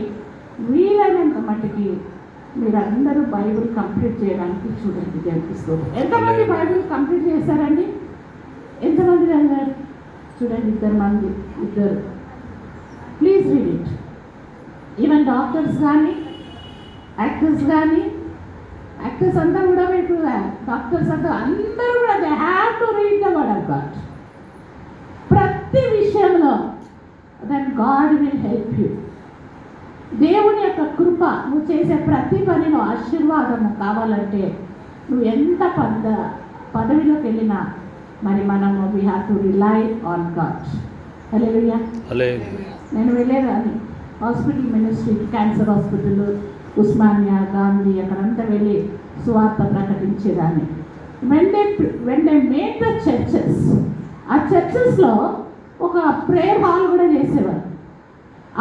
వీలైనంత మట్టికి మీరందరూ బైబిల్ కంప్లీట్ చేయడానికి చూడండి. జరిపిస్తుంది. ఎంతమంది బైబిల్ కంప్లీట్ చేశారండి? ఎంతమంది చదివారు? చూడండి, 2 మంది. Please read it. Even doctors కానీ, యాక్టర్స్ కానీ, యాక్టర్స్ అంతా కూడా ఇప్పుడు డాక్టర్స్ అంతా అందరూ కూడా they have to read the word of God. ప్రతి విషయంలో that God will help you. దేవుని యొక్క కృప, నువ్వు చేసే ప్రతి పనిలో ఆశీర్వాదము కావాలంటే నువ్వు ఎంత పదవిలోకి వెళ్ళినా మరి మనము we have to rely on God. హల్లెలూయా. నేను వెళ్ళేదాన్ని hospital ministry, cancer hospital, Osmania, Gandhi, అక్కడంతా వెళ్ళి సువార్త ప్రకటించేదాన్ని. When they made the churches, ఆ చర్చెస్లో ఒక ప్రేయర్ హాల్ కూడా చేసేవారు.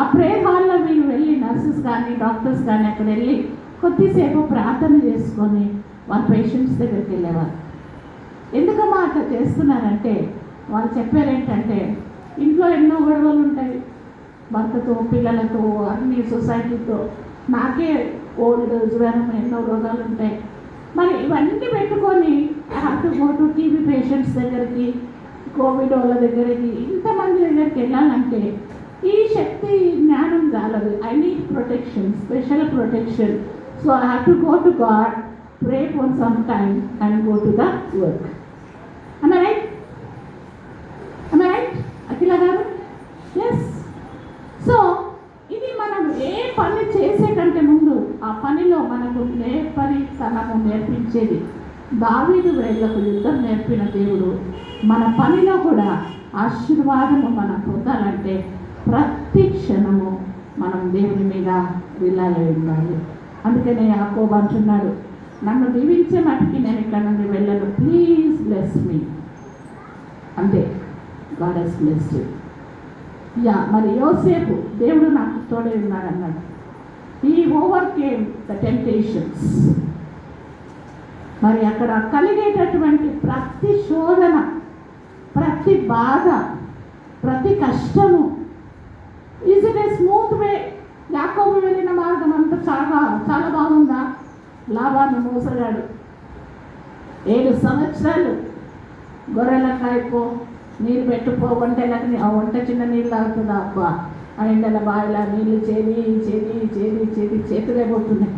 ఆ ప్రేయర్ హాల్లో వీళ్ళు వెళ్ళి నర్సెస్ కానీ డాక్టర్స్ కానీ అక్కడ వెళ్ళి కొద్దిసేపు ప్రార్థన చేసుకొని వాళ్ళ పేషెంట్స్ దగ్గరికి వెళ్ళేవారు. ఎందుకమ్మా అట్లా చేస్తున్నారంటే వాళ్ళు చెప్పారేంటంటే, ఇంట్లో ఎన్నో గొడవలు ఉంటాయి, భర్తతో, పిల్లలతో, అన్ని సొసైటీతో, నాకే ఓల్డ్ జ్వరం, ఎన్నో రోగాలు ఉంటాయి. మరి ఇవన్నీ పెట్టుకొని హార్ట్ గోటు టీబీ పేషెంట్స్ దగ్గరికి, కోవిడ్ వాళ్ళ దగ్గరికి, ఇంతమంది దగ్గరికి వెళ్ళాలంటే ఈ శక్తి జ్ఞానం చాలదు. I need protection, special protection. So I have to go to God, pray for some time and go to the work. Am I right? అఖిల గారు? ఎస్. సో ఇది మనం ఏ పని చేసే కంటే ముందు ఆ పనిలో మనకు నేర్పరితనము నేర్పించేది. దావీదు వేళ్లకు యుద్ధం నేర్పిన దేవుడు మన పనిలో కూడా ఆశీర్వాదము మనం పొందాలంటే ప్రతి క్షణము మనం దేవుని మీద రిలై అయి ఉండాలి. అందుకనే యాకోబు అంటున్నాడు, నన్ను దీవించే మటుకి నేను ఇక్కడ నుండి వెళ్ళను, ప్లీజ్ బ్లెస్ మీ. అంతే, గాడ్ హస్ బ్లెస్డ్. మరి యోసేపు, దేవుడు నాకు తోడే ఉన్నాడు అన్నాడు. He overcame the temptations. మరి అక్కడ కలిగేటటువంటి ప్రతి శోధన, ప్రతి బాధ, ప్రతి కష్టము, ఈజ్ ఇట్ ఏ స్మూత్ వే? యాకోబు వెళ్ళిన మార్గం అంతా చాలా బాగుందా? లాభాన్ని మోసగాడు 7 సంవత్సరాలు గొర్రెలకు కాయిపో, నీళ్ళు పెట్టుకో, వంటలకి ఆ వంట చిన్న నీళ్ళు తాగుతుందా? అబ్బా, ఆ ఎండల బావిలా నీళ్ళు చేతులే పోతున్నాయి.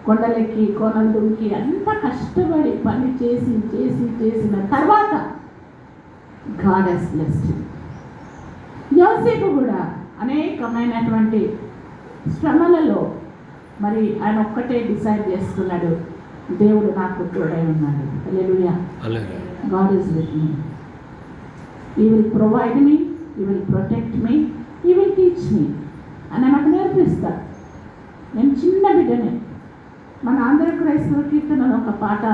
కొండలెక్కి కోనలు దుంకి అంత కష్టపడి పని చేసిన తర్వాత గాడ్ హస్ బ్లెస్డ్. యోసేపు కూడా అనేకమైనటువంటి శ్రమలలో మరి ఆయన ఒక్కటే డిసైడ్ చేసుకున్నాడు, దేవుడు నాకు తోడై ఉన్నాడు. హల్లెలూయా. God is with me. He will provide me, he will protect me, he will teach me అని నాకు నేర్పిస్తాడు. నేను చిన్న బిడ్డనే. మన ఆంధ్ర క్రైస్తవ కీర్తనలో ఒక పాట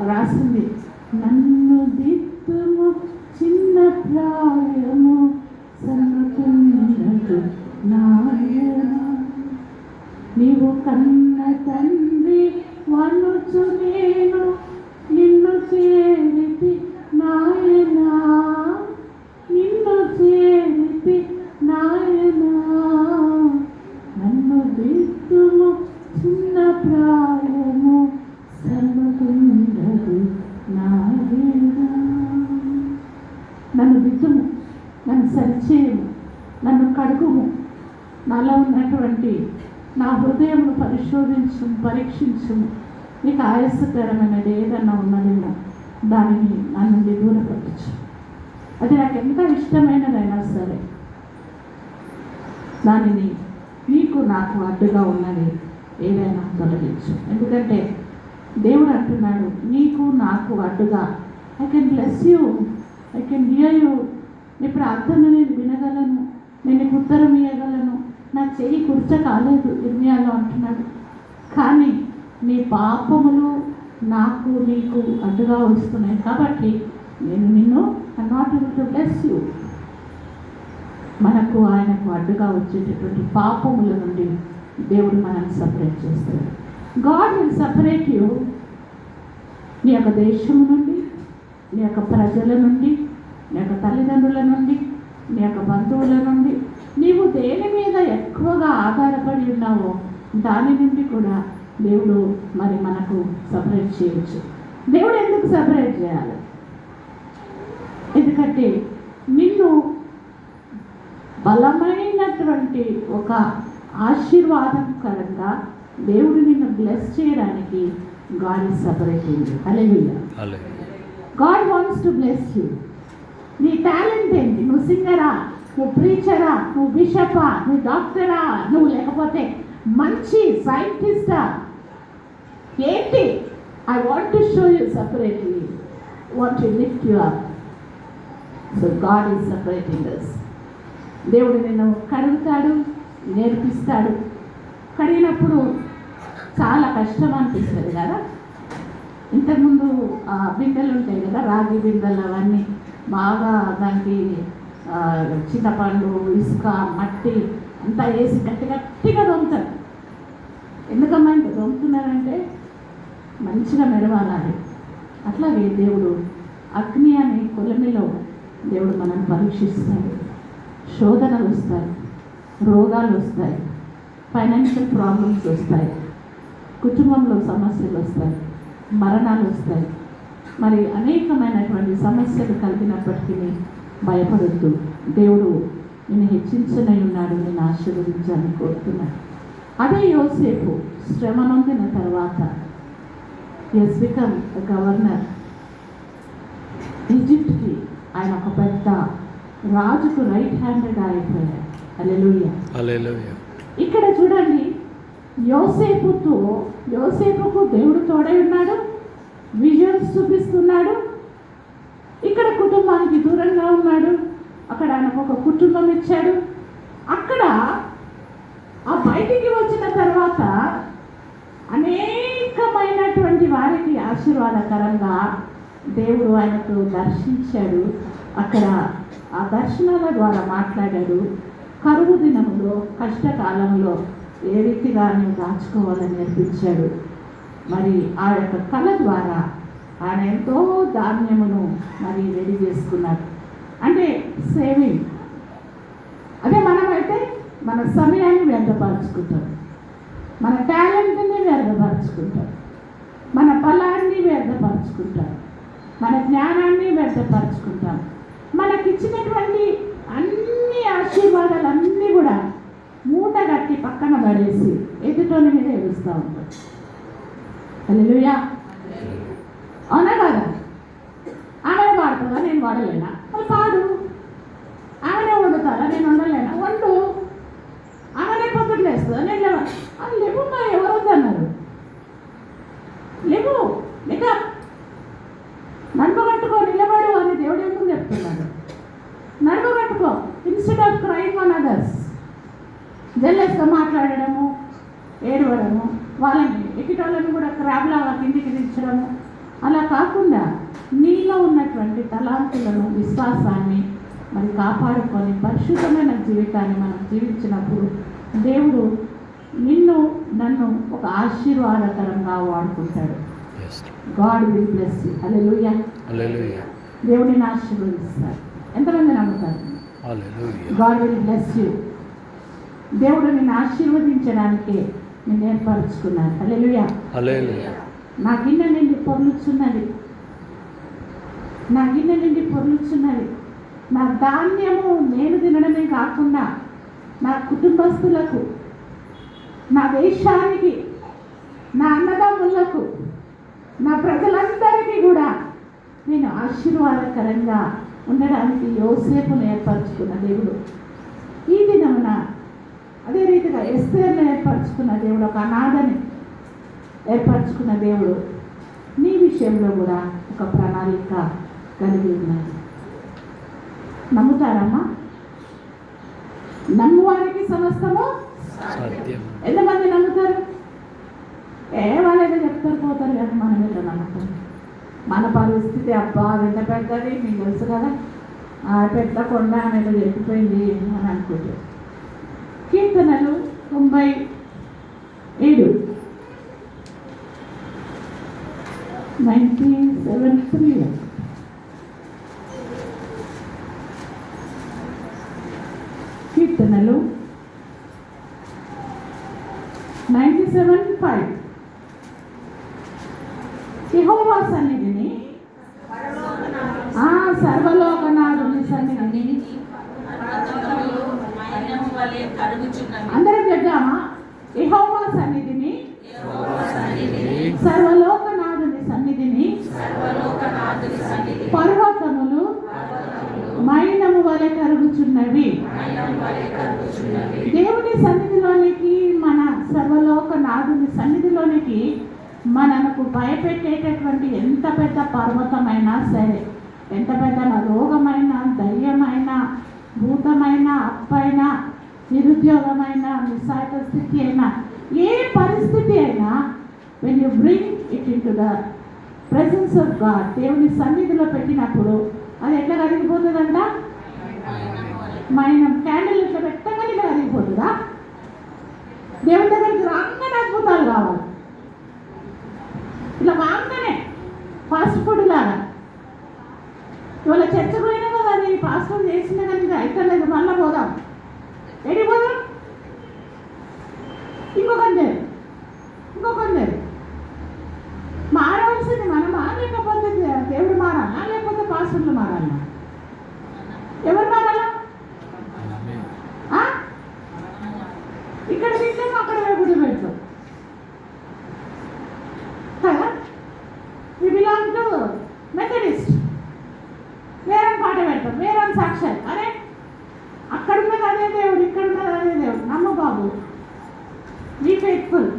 రాసింది, నన్ను దిత్తుము చిన్న ప్రాయము సన్నుతున్నదు నాయనా, నీవు కన్న తండ్రి వనుచు నేను నిన్ను చేరితి నాయనా, నిన్ను చేరితి నాయనా, నన్ను దిత్తుము చిన్న ప్రాయము సన్నుతున్నదు నాయనా. నన్ను సరిచేయము, నన్ను కడుగుము, నాలో ఉన్నటువంటి నా హృదయమును పరిశోధించుము, పరీక్షించుము. నీకు ఆయాసకరమైనది ఏదన్నా ఉన్నదేమో దానిని నా నుండి దూరపరచు. అది నాకు ఎంత ఇష్టమైనదైనా సరే దానిని నీకు నాకు అడ్డుగా ఉన్నది ఏదైనా తొలగించు. ఎందుకంటే దేవుడు అంటున్నాడు, నీకు నాకు అడ్డుగా I can bless you, I can hear you. నీ ప్రార్థన నేను వినగలను, నేను నీకు ఉత్తరం ఇవ్వగలను, నా చెయ్యి కుర్చ కాలేదు ఇర్మియాలో అంటున్నాడు. కానీ నీ పాపములు నాకు నీకు అడ్డుగా వస్తున్నాయి కాబట్టి నేను నిన్ను I not able to bless you. మనకు ఆయనకు అడ్డుగా వచ్చేటటువంటి పాపముల నుండి దేవుడు మనల్ని సపరేట్ చేస్తాడు. గాడ్ విల్ సపరేట్ యూ నీ యొక్క దేశము నుండి, నీ యొక్క ప్రజల నుండి, నీ యొక్క తల్లిదండ్రుల నుండి, నీ యొక్క బంధువుల నుండి. నీవు దేని మీద ఎక్కువగా ఆధారపడి ఉన్నావో దాని నుండి కూడా దేవుడు మరి మనకు సపరేట్ చేయవచ్చు. దేవుడు ఎందుకు సపరేట్ చేయాలి? ఎందుకంటే నిన్ను బలమైనటువంటి ఒక ఆశీర్వాదకరంగా దేవుడు నిన్ను బ్లెస్ చేయడానికి God is separating. Hallelujah. God wants to bless you. నీ టాలెంట్ ఏంటి? నువ్వు సింగరా, నువ్వు ప్రీచరా, నువ్వు బిషపా, నువ్వు డాక్టరా, నువ్వు లేకపోతే మంచి సైంటిస్టా, ఏంటి? I want to show you separately, want to lift you up. So God is separating us. దేవుడు నిన్ను కడుగుతాడు, నేర్పిస్తాడు. కడిగినప్పుడు చాలా కష్టం అనిపిస్తుంది కదా. ఇంతకుముందు బిందెలు ఉంటాయి కదా, రాగి బిందెలు, అవన్నీ బాగా దానికి చింతపండు, ఇసుక, మట్టి అంతా వేసి గట్టిగా దొంగతారు. ఎందుకమ్మా ఇంత దొంగతున్నారంటే మంచిగా మెరవాలని. అట్లాగే దేవుడు అగ్ని అనే కొలమిలో దేవుడు మనల్ని పరీక్షిస్తాడు. శోధనలు వస్తాయి, రోగాలు వస్తాయి, ఫైనాన్షియల్ ప్రాబ్లమ్స్ వస్తాయి, కుటుంబంలో సమస్యలు వస్తాయి, మరణాలు వస్తాయి. మరి అనేకమైనటువంటి సమస్యలు కలిగినప్పటికీ భయపడద్దు. దేవుడు నేను హెచ్చించనై ఉన్నాడు, నేను ఆశీర్వదించాలని కోరుతున్నాను. అదే యోసేపు శ్రమ నొందిన తర్వాత హెస్ బికమ్ గవర్నర్. ఈజిప్ట్కి ఆయన ఒక పెద్ద రాజుకు రైట్ హ్యాండెడ్ అయిపోయాడు. హల్లెలూయా. ఇక్కడ చూడండి, యోసేపుకు దేవుడు తోడై ఉన్నాడు, విజన్స్ చూపిస్తున్నాడు. ఇక్కడ కుటుంబానికి దూరంగా ఉన్నాడు, అక్కడ ఆయనకు ఒక కుటుంబం ఇచ్చాడు. అక్కడ ఆ బయటికి వచ్చిన తర్వాత అనేకమైనటువంటి వారికి ఆశీర్వాదకరంగా దేవుడు ఆయనకు దర్శించాడు. అక్కడ ఆ దర్శనాల ద్వారా మాట్లాడాడు. కరువు దినములో, కష్టకాలంలో ఏ రీతిగా నేను దాచుకోవాలని నేర్పించాడు. మరి ఆ యొక్క కళ ద్వారా ఆయన ఎంతో ధాన్యమును మరి రెడీ చేసుకున్నాడు. అంటే సేవింగ్. అదే మనమైతే మన సమయాన్ని వ్యర్థపరుచుకుంటాం, మన టాలెంట్ని వ్యర్థపరుచుకుంటాం, మన బలాన్ని వ్యర్థపరుచుకుంటాం, మన జ్ఞానాన్ని వ్యర్థపరుచుకుంటాం. మనకిచ్చినటువంటి అన్ని ఆశీర్వాదాలన్నీ కూడా మూట కట్టి పక్కన పడేసి ఎదుటోని మీద ఏడుస్తూ ఉంటాం. హల్లెలూయా. అవునా కదా? ఆమెనే పాడుతుందా, నేను వాడలేనా? అది పాడు. ఆమెనే వండుతారా, నేను వండలేనా? వండు. ఆమెనే పొద్దున్న లేస్తుందా, నేను లేవా? అది లేవు. మా ఎవరు వద్దన్నారు? లేవు. లేక నడుము కట్టుకో, నిలబడు అని దేవుడు ఎందుకు చెప్తున్నాడు? నడుము కట్టుకో. Instead of crime on others, జల్లెస్గా మాట్లాడడము, ఏడవడము, వాళ్ళని ఎక్కిటోళ్ళని కూడా క్రాబ్లాగా కిందికి దించడము, అలా కాకుండా నీలో ఉన్నటువంటి తలాంతులను, విశ్వాసాన్ని మరి కాపాడుకొని పరిశుద్ధమైన జీవితాన్ని మనం జీవించినప్పుడు దేవుడు నిన్ను నన్ను ఒక ఆశీర్వాదకరంగా వాడుకుంటాడు. God will bless you. హల్లెలూయా. దేవుడిని ఆశీర్వదిస్తారు. ఎంతమంది నమ్ముతారు? God will bless you. దేవుడు నిన్ను ఆశీర్వదించడానికే నేను ఏర్పరచుకున్నాను. హల్లెలూయా. నా గిన్నె నిండి పొర్లుచున్నది, నా గిన్నె నిండి పొర్లుచున్నది. నా ధాన్యము నేను తినడమే కాకుండా నా కుటుంబస్తులకు, నా దేశానికి, నా అన్నదమ్ములకు, నా ప్రజలందరికీ కూడా నేను ఆశీర్వాదకరంగా ఉండడానికి యోసేపును ఏర్పరచుకున్న దేవుడు. ఈ దినమున అదే రీతిగా ఎస్తేర్ను ఏర్పరచుకున్న దేవుడు, ఒక అనాథని ఏర్పరచుకున్న దేవుడు నీ విషయంలో కూడా ఒక ప్రణాళిక కలిగి ఉన్నాయి. నమ్ముతారమ్మా? నమ్మువారికి సమస్తము ఎంతమంది నమ్ముతారు? వాళ్ళేదో చెప్తారు పోతారు కదా, మనం ఏదో నమ్ముతాం. మన పరిస్థితి అబ్బా ఎంత పెద్దది మీకు తెలుసు కదా, పెద్ద కొండ అనేది చెప్పిపోయింది అని అనుకుంటారు. కీర్తనలు 97 97:3 కీర్తనలు 97:5 యెహోవా సన్నిధిని, సర్వలోకనాథుని సన్నిధిని అందరం చెప్దామా? యెహోవా సన్నిధిని, సర్వలోకనాథుని సన్నిధిని పర్వతములు మైనము వలె కరుగుచున్నవి. దేవుని సన్నిధిలోనికి, మన సర్వలోకనాథుని సన్నిధిలోనికి మనకు భయపెట్టేటటువంటి ఎంత పెద్ద పర్వతమైనా సరే, ఎంత పెద్ద రోగమైన, దయ్యమైన, భూతమైన, అప్పైన, నిరుద్యోగమైన, నిస్సాయ స్థితి అయినా, ఏ పరిస్థితి అయినా, when you bring it into the presence of God, దేవుని సన్నిధిలో పెట్టినప్పుడు అది ఎట్లా కరిగిపోతుందంట? మైనం క్యాండిల్ ఇట్లా పెట్టగానే ఇట్లా కరిగిపోతుందా? దేవుని దగ్గరికి రాగానే అద్భుతాలు కావాలి. ఇట్లా వాంగనే ఫాస్ట్ ఫుడ్ లాగా. ఇవాళ చర్చ పోయినా కదా, నేను ఫాస్ట్ ఫుడ్ చేసినా కానీ అయితే లేదు, మళ్ళీ పోదాం. ఎడికి పోదాం? ఇంకొకందరు మారవలసింది మనమా, లేకపోతే దేవుడు మారాలా, లేకపోతే పాస్టర్లు మారాలా? ఎవరు మారాలా? ఇక్కడ తింటాము, అక్కడ గుడి పెడతాం కదా. వి బిలాంగ్ టు మెథడిస్ట్, వేరే పాట పెడతాం, వేరే సాక్ష్యాలు. అరే అక్కడ ఉన్నది అదే దేవుడు, ఇక్కడ ఉన్నది అదే దేవుడు. నమ్ము బాబు, బీ ఫెయిత్ఫుల్.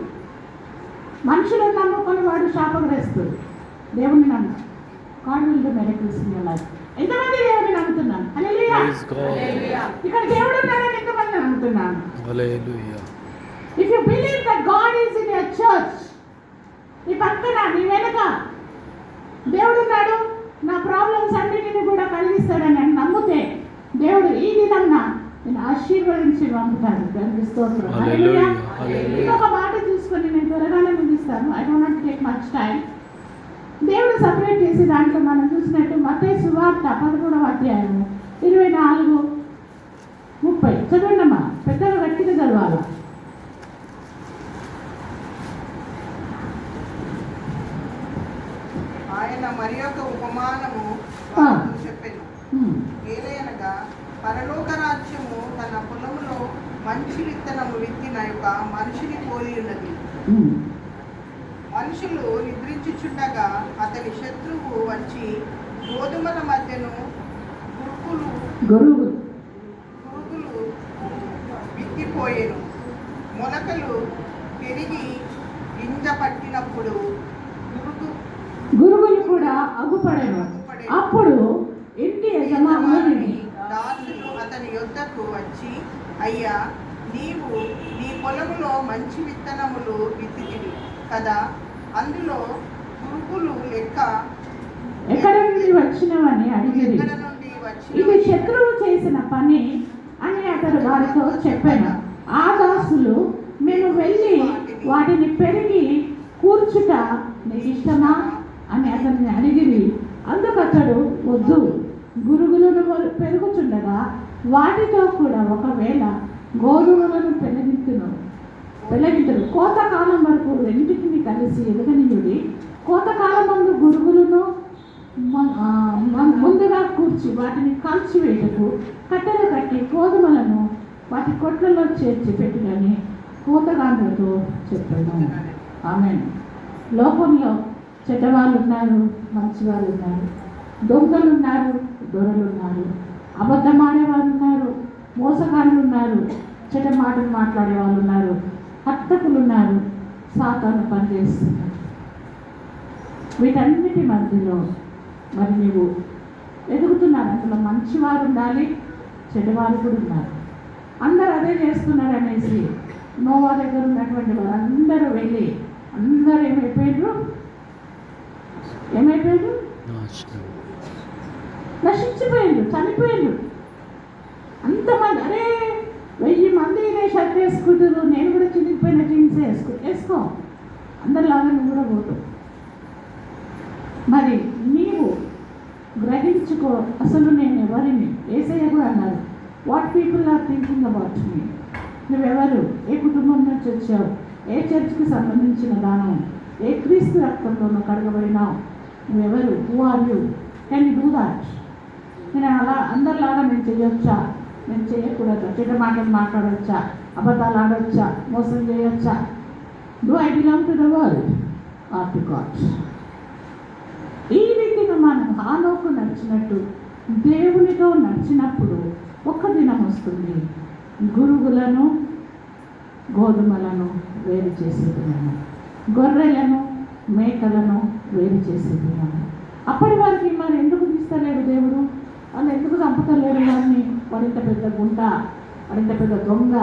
మనుషులను నమ్ముకొని వాడు శాపగ్రస్తుడు. దేవుని నమ్ము. God will do miracles in your life. ఎంతమంది దేవుని నమ్ముతున్నాను? హల్లెలూయా. ఇక్కడ దేవుడు ఉన్నాడని ఎంతమంది నమ్ముతున్నాను? హల్లెలూయా. If you believe that God is in your church, నీ పక్కన, నీ వెనక దేవుడు ఉన్నాడు, నా ప్రాబ్లమ్స్ అన్నిటిని కూడా కలిగిస్తాడని నమ్మితే దేవుడు ఈ దినంన నేను ఆశీర్వదించి పంపుతాను. దానికి స్తోత్రం. హల్లెలూయా. ఇంకొక మాట చూసుకొని నేను త్వరగానే ముగిస్తాను. I don't want to take much time. దేవుడు సపరేట్ చేసి దాంట్లో మనం చూసినట్టు మత్తయి సువార్త 11వ అధ్యాయము 24-30 చదవండమ్మా. పెద్దగా గట్టిగా చదవాలి. ఆయన మరి యొక్క ఉపమానము చెప్పెను. ఏలయనగా పరలోక రాజ్యము తన పొలములో మంచి విత్తనము విత్తిన యొక్క మనిషిని పోలి ఉన్నది. మనుషులు నిద్రించుచుండగా అతని శత్రువు వచ్చి గోధుమల మధ్యను గురుగులు విత్తిపోయేను. మొలకలు పెరిగి గింజ పట్టినప్పుడు గురుగులు కూడా అగుపడెను. అప్పుడు ఇంటి యజమాని దాసులు అతని యొద్దకు వచ్చి, అయ్యా, నీవు నీ పొలములో మంచి విత్తనములు విత్తితివి కదా, అందులో పురుగులు ఎక్కడ నుండి వచ్చినవని అడిగిరి. ఇది శత్రువు చేసిన పని అని అతడు వారితో చెప్పాను. ఆ దాసులు, మేము వెళ్ళి వాటిని పెరిగి కూర్చుట నీకు ఇష్టమా అని అతన్ని అడిగిరి. అందుకతడు, వద్దు, గురుగులను పెరుగుచుండగా వాటితో కూడా ఒకవేళ గోధుమలను పెళ్ళగింతురు కోతకాలం వరకు రెండింటిని కలిసి ఎదగనియుడి. కోతకాలం ముందు గురుగులను ముందుగా కూర్చి వాటిని కాల్చివేయటకు కట్టెలు కట్టి గోధుమలను వాటి కొట్లలో చేర్చి పెట్టినని కూతగాండ్రతో చెప్పాను. ఆమె లోకంలో చెడ్డవాళ్ళు ఉన్నారు, మంచివాళ్ళు ఉన్నారు, దొంగలు ఉన్నారు, దొరలు ఉన్నారు, అబద్ధం ఆడేవాళ్ళు ఉన్నారు, మోసగాళ్ళు ఉన్నారు, చెడ్డ మాటలు మాట్లాడే వాళ్ళు ఉన్నారు, హత్తకులు ఉన్నారు, సాతాను పనిచేస్తున్నారు. వీటన్నిటి మధ్యలో మరి నీవు ఎదుగుతున్నారు. అందులో మంచివారు ఉండాలి, చెడ్డవారు కూడా ఉన్నారు. అందరూ అదే చేస్తున్నారు అనేసి నోవా దగ్గర ఉన్నటువంటి వారు అందరూ వెళ్ళి అందరూ ఏమైపోయారు? నశించిపోయారు, చనిపోయారు. అంతమంది, అరే 1000 మంది ఇదే షర్ట్ వేసుకుంటారు, నేను కూడా చినిగిపోయిన జీన్స్ వేసుకో అందరిలాగా నువ్వు కూడా పోతావు. మరి నీవు గ్రహించుకో, అసలు నేను ఎవరిని. యేసయ్య కూడా అన్నారు, what people are thinking about me. నువ్వెవరు, ఏ కుటుంబం నుంచి వచ్చావు, ఏ చర్చ్కి సంబంధించిన దానం, ఏ క్రీస్తు రక్తంలో నువ్వు కడగబడినావు, నువ్వెవరు, who are you, can you do that. నేను అలా అందరిలాగా నేను చేయొచ్చా, నేను చేయకూడదు, చెడ్డ మాటలు మాట్లాడవచ్చా, అబద్ధాలు ఆడవచ్చా, మోసం చేయొచ్చా? Do I belong to the world or to God? ఈ రీతిగా మనం హానోకు నడిచినట్టు దేవునితో నడిచినప్పుడు ఒక దినం వస్తుంది, గురుగులను గోధుమలను వేరు చేసే దినము, గొర్రెలను మేకలను వేరు చేసే దినము. అప్పటి వారికి మరి ఎందుకు తీస్తలేడు దేవుడు? వాళ్ళు ఎందుకు చంపుతలేరు వారిని? వాడింత పెద్ద గుంట, వాడింత పెద్ద దొంగ,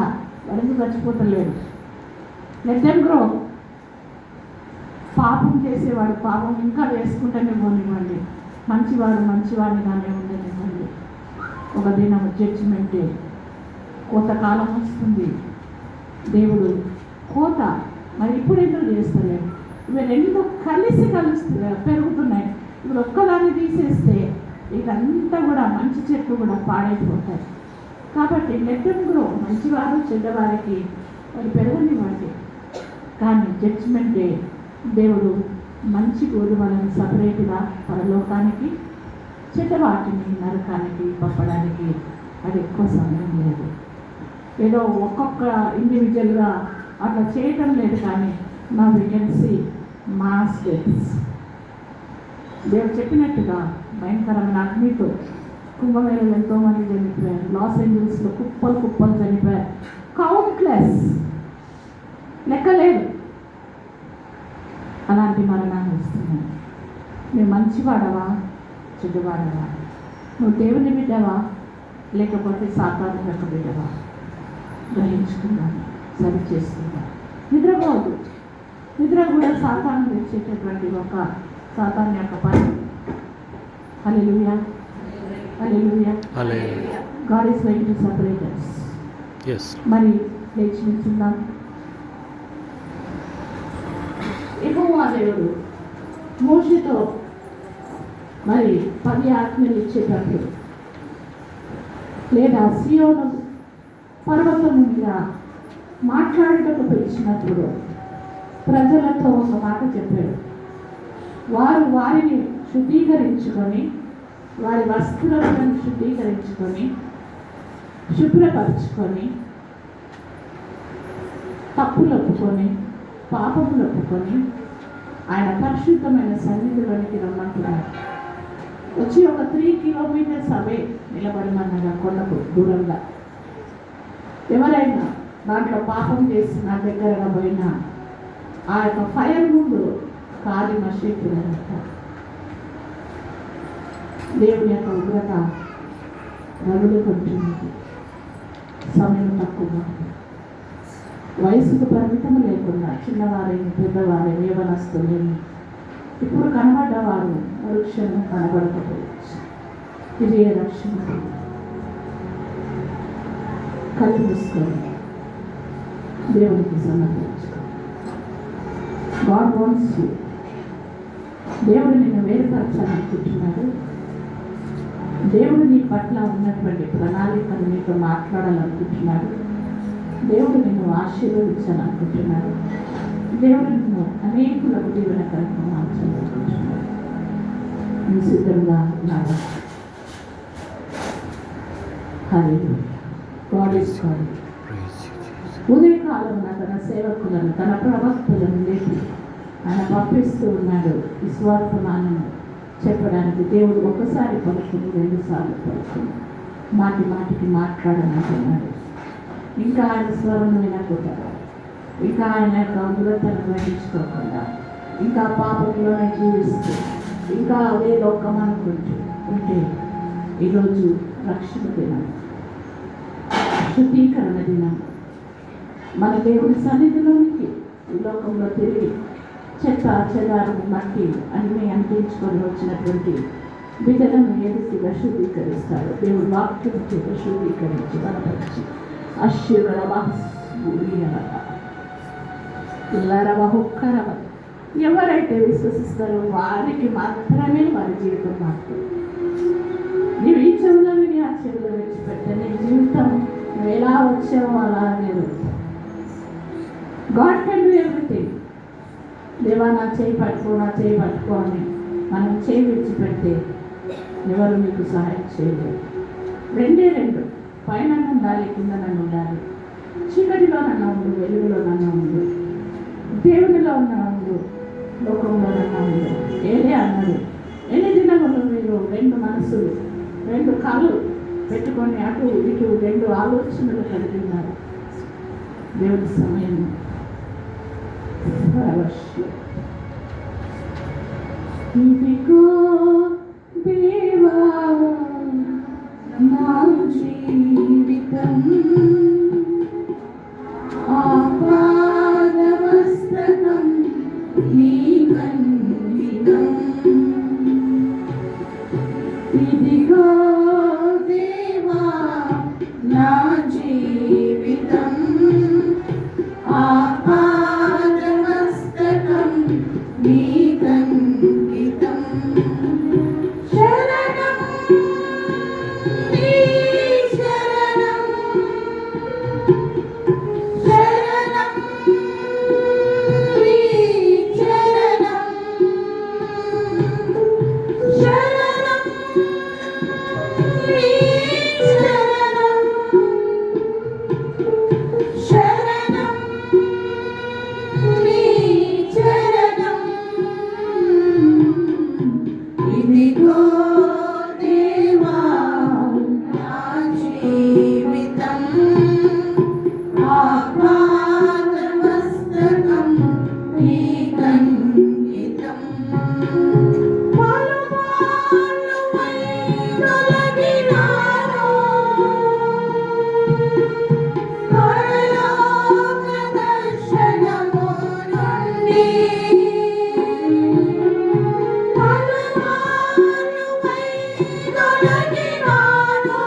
వాడింత చచ్చిపోతలేడు. Let them grow. పాపం చేసేవాడు పాపం ఇంకా వేసుకుంటూనే పోనివ్వండి, మంచివాడు మంచివాడిగానే ఉండనివ్వండి. ఒక దినం జడ్జిమెంటే, కోతకాలం వస్తుంది. దేవుడు కోత మరి ఇప్పుడు ఎందుకు చేస్తలేడు? ఇవి రెండు కలిసి పెరుగుతున్నాయి. ఇప్పుడు ఒక్కదాన్ని తీసేస్తే ఇదంతా కూడా మంచి చెట్లు కూడా పాడైపోతాయి. కాబట్టి లెట్ దెమ్ గ్రో. మంచివారు చెడ్డవారికి మరి పెరగనివ్వండి. కానీ జడ్జిమెంట్ డే దేవుడు మంచి గోధుమలను సపరేట్గా పరలోకానికి, చెడ్డవాటిని నరకానికి పంపడానికి అది ఎక్కువ సమయం లేదు. ఏదో ఒక్కొక్క ఇండివిజువల్గా అట్లా చేయటం లేదు. కానీ నా we can see mass deaths. దేవుడు చెప్పినట్టుగా భయంకరమైన అగ్నితో కుంభమేళలో ఎంతోమంది చనిపోయారు. లాస్ ఏంజల్స్లో కుప్పలు చనిపోయారు. కౌంట్లెస్, లెక్కలేదు. అలాంటి మరణాన్ని వస్తున్నాయి. నువ్వు మంచివాడవా, చెడ్డవాడవా? నువ్వు దేవుని బిడ్డవా, లేకపోతే సాతాను యొక్క బిడ్డవా? గ్రహించుకున్నాను, సరి చేసుకున్నాను. నిద్రపోవద్దు. నిద్ర కూడా సాతాను తెచ్చేటటువంటి ఒక సాతాను యొక్క పని. హల్లెలూయా, హల్లెలూయా. God is going to separate us. మరి లేచి నిల్చున్నాం. యెహోవా దేవుడు మోషేతో మరి 10 ఆజ్ఞలు ఇచ్చేటప్పుడు, లేదా సీయోను పర్వతం మీద మాట్లాడటకు పిలిచినప్పుడు ప్రజలతో ఒక మాట చెప్పాడు. వారు వారిని శుద్ధీకరించుకొని, వారి వస్త్రాలను శుద్ధీకరించుకొని, శుభ్రపరుచుకొని, తప్పులు ఒప్పుకొని, పాపములు ఒప్పుకొని ఆయన పరిశుద్ధమైన సన్నిధిలోనికి రమ్మంటున్నారు. వచ్చి ఒక 3 కిలోమీటర్స్ అవే నిలబడమన్నాడు, కొండకు దూరంగా. ఎవరైనా దాంట్లో పాపం చేసి నా దగ్గరగా పోయినా ఆ యొక్క ఫైర్ ముందు కాలి మషేకులంట. దేవుని యొక్క ఉగ్రత రగులుకుంటున్నది. సమయం తక్కువ, వయసుకు పరిమితం లేకుండా చిన్నవారైన పెద్దవారైన యవనస్తులేని ఇప్పుడు కనబడ్డవారు మరుక్షణం కనబడకపోవచ్చు. ఇది రక్షణ. కళ్ళు మూసుకొని దేవునికి సమర్పించుకో. God wants you. దేవుడు నిన్ను వేరుపరచాలనుకుంటున్నాడు. దేవుడు నీ పట్ల ఉన్నటువంటి ప్రణాళికను నీతో మాట్లాడాలనుకుంటున్నాడు. దేవుడు నిన్ను ఆశీర్వదించాలనుకుంటున్నాడు. దేవుడు నిన్ను అనేకులకు దీవెనకరంగా మార్చాలనుకుంటున్నాడు. నువ్వు సిద్ధంగా ఉన్నావా? హల్లెలూయా. God is God. ఉదయకాలం తన సేవకులను, తన ప్రవక్తలను లేపి ఆయన పంపిస్తూ ఉన్నాడు ఈ స్వార్థమానము చెప్పడానికి. దేవుడు ఒకసారి పలుకుని, 2 సార్లు పలుకుని, మాటి మాటికి మాట్లాడనంటున్నాడు. ఇంకా ఆయన స్వరం వినకుండా, ఇంకా ఆయన యొక్క ఉగ్రతను గ్రహించుకోకుండా, ఇంకా పాపంలోనే జీవిస్తూ, ఇంకా అదే లోకం అనుకుంటూ ఉంటే ఈరోజు రక్షణ దినం, శుద్ధీకరణ దినం. మన దేవుడి సన్నిధిలోనికి ఈ లోకంలో తిరిగి చెత్త చెదారం మట్టి అన్నీ అంటించుకొని వచ్చినటువంటి బిడ్డలను ఏ రీతిగా శుద్ధీకరిస్తాడు దేవుడు వాక్యం చేత శుద్ధీకరించి బలపరిచి ఎవరైతే విశ్వసిస్తారో వారికి మాత్రమే వారి జీవితం మారుతుంది. నీవు ఈ చెవులో విని ఆ చెవులో విడిచిపెట్టే నీ జీవితం నువ్వు ఎలా వచ్చావో అలాగే గాడ్ కెన్ డూ ఎవ్రీథింగ్. దేవా నా చేయి పట్టుకో అని మనం చేయి విడిచిపెడితే ఎవరు మీకు సహాయం చేయలేరు. 2 పైన ఉండాలి, కింద నన్ను ఉండాలి. చీకటిలో నన్ను ఉండు, వెలుగులో నన్ను ఉండు, దేవునిలో ఉన్న ఉండు, లోకంలో నన్ను ఉండు. ఏదే అన్నాడు. ఎన్ని దినములు మీరు 2 మనసులు, 2 కాళ్ళు పెట్టుకొని అటు ఇటు 2 ఆలోచనలు కలిగి ఉన్నారు. దేవుని సమయం ఇదిగో దేవా నా జీవితం ఆపాదమస్తకం నీ కందితం. ఇదిగో దేవా నా జీవితం ఆపాదమస్తకం నీ కందితం. శరణం నీ శరణం, శరణం నీ శరణం, శరణం నీ శరణం, శరణం నీ శరణం. ఇదిగో దేవా నా జీవితం ఆపాదమస్తకం నీ కందితం. పాలుపాలువై తొలగినాను పరలోక దర్శనము నుండి. పాలుపాలువై తొలగినాను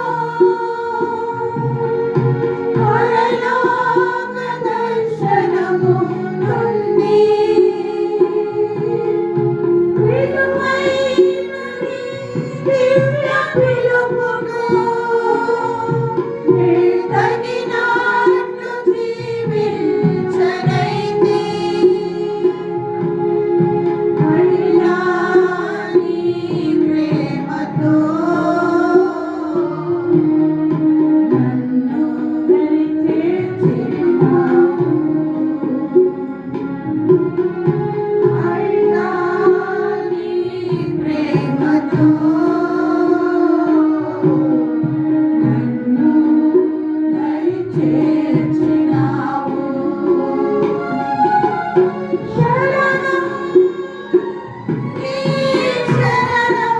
పరలోక దర్శనము నుండి. విలువైన నీ దివ్య పిలుపుకు నే తగినట్లు జీవించనైతి. అయినా నీ ప్రేమతో నన్ను దరి చేర్చినావు. అయినా నీ ప్రేమతో నన్ను దరి చేర్చినావు. శరణం నీ శరణం,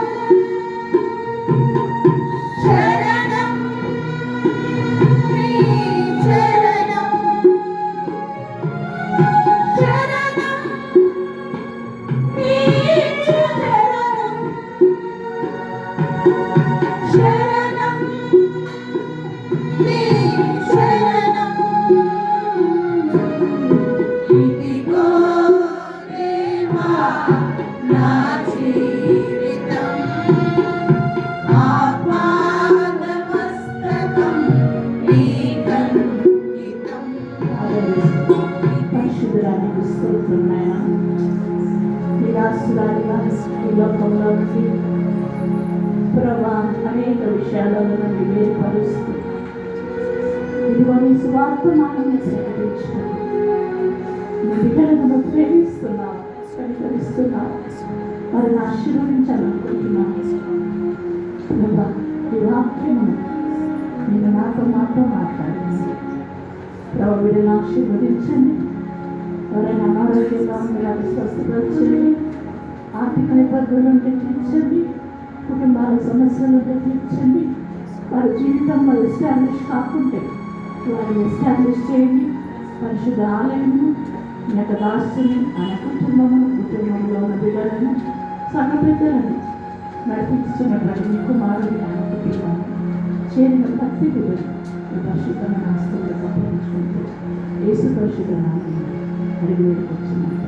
శరణం నీ శరణం, శరణం నీ శరణం, శరణం నీ శరణం. దాసురాలిగా ఈ లోకంలోకి ప్రభా అనేక విషయాలను నన్ను వేరుపరుస్తూ ఇదిగో నీ సువార్త మాటని సేకరించుకుంటూ నీ బిడ్డలను ప్రేమిస్తున్నావు, స్వీకరిస్తున్నావు, వారిని ఆశీర్వదించాలనుకుంటున్నావు. ప్రభా ఈ వాక్యమును నేను నాతో మాట్లాడింది ప్రభు వీరిని ఆశీర్వదించండి. ఎవరైనా అనారోగ్యంగా ఉండాలి స్వస్థపరచండి, ఆర్థిక ఇబ్బందులు ఉంటే తీర్చండి, కుటుంబాల సమస్యలు ఉంటే తీర్చండి, వారి జీవితంలో ఎస్టాబ్లిష్ కాకుంటే వారిని ఎస్టాబ్లిష్ చేయండి. పరిశుద్ధ ఆలయము మీ యొక్క దాస్తుని ఆయన కుటుంబంలో ఉన్న బిడ్డలను సగ బిడ్డలను నడిపిస్తున్నటువంటి మీ కుమారుని ఆయన కుటుంబాన్ని చేరిన ప్రతి బిడ్డను మీ పరిశుద్ధమైన ఆస్తులు సంపాదించుకుంటూ యేసు పరిశుద్ధ నామమున అడిగి వేడుకొచ్చున్నాను.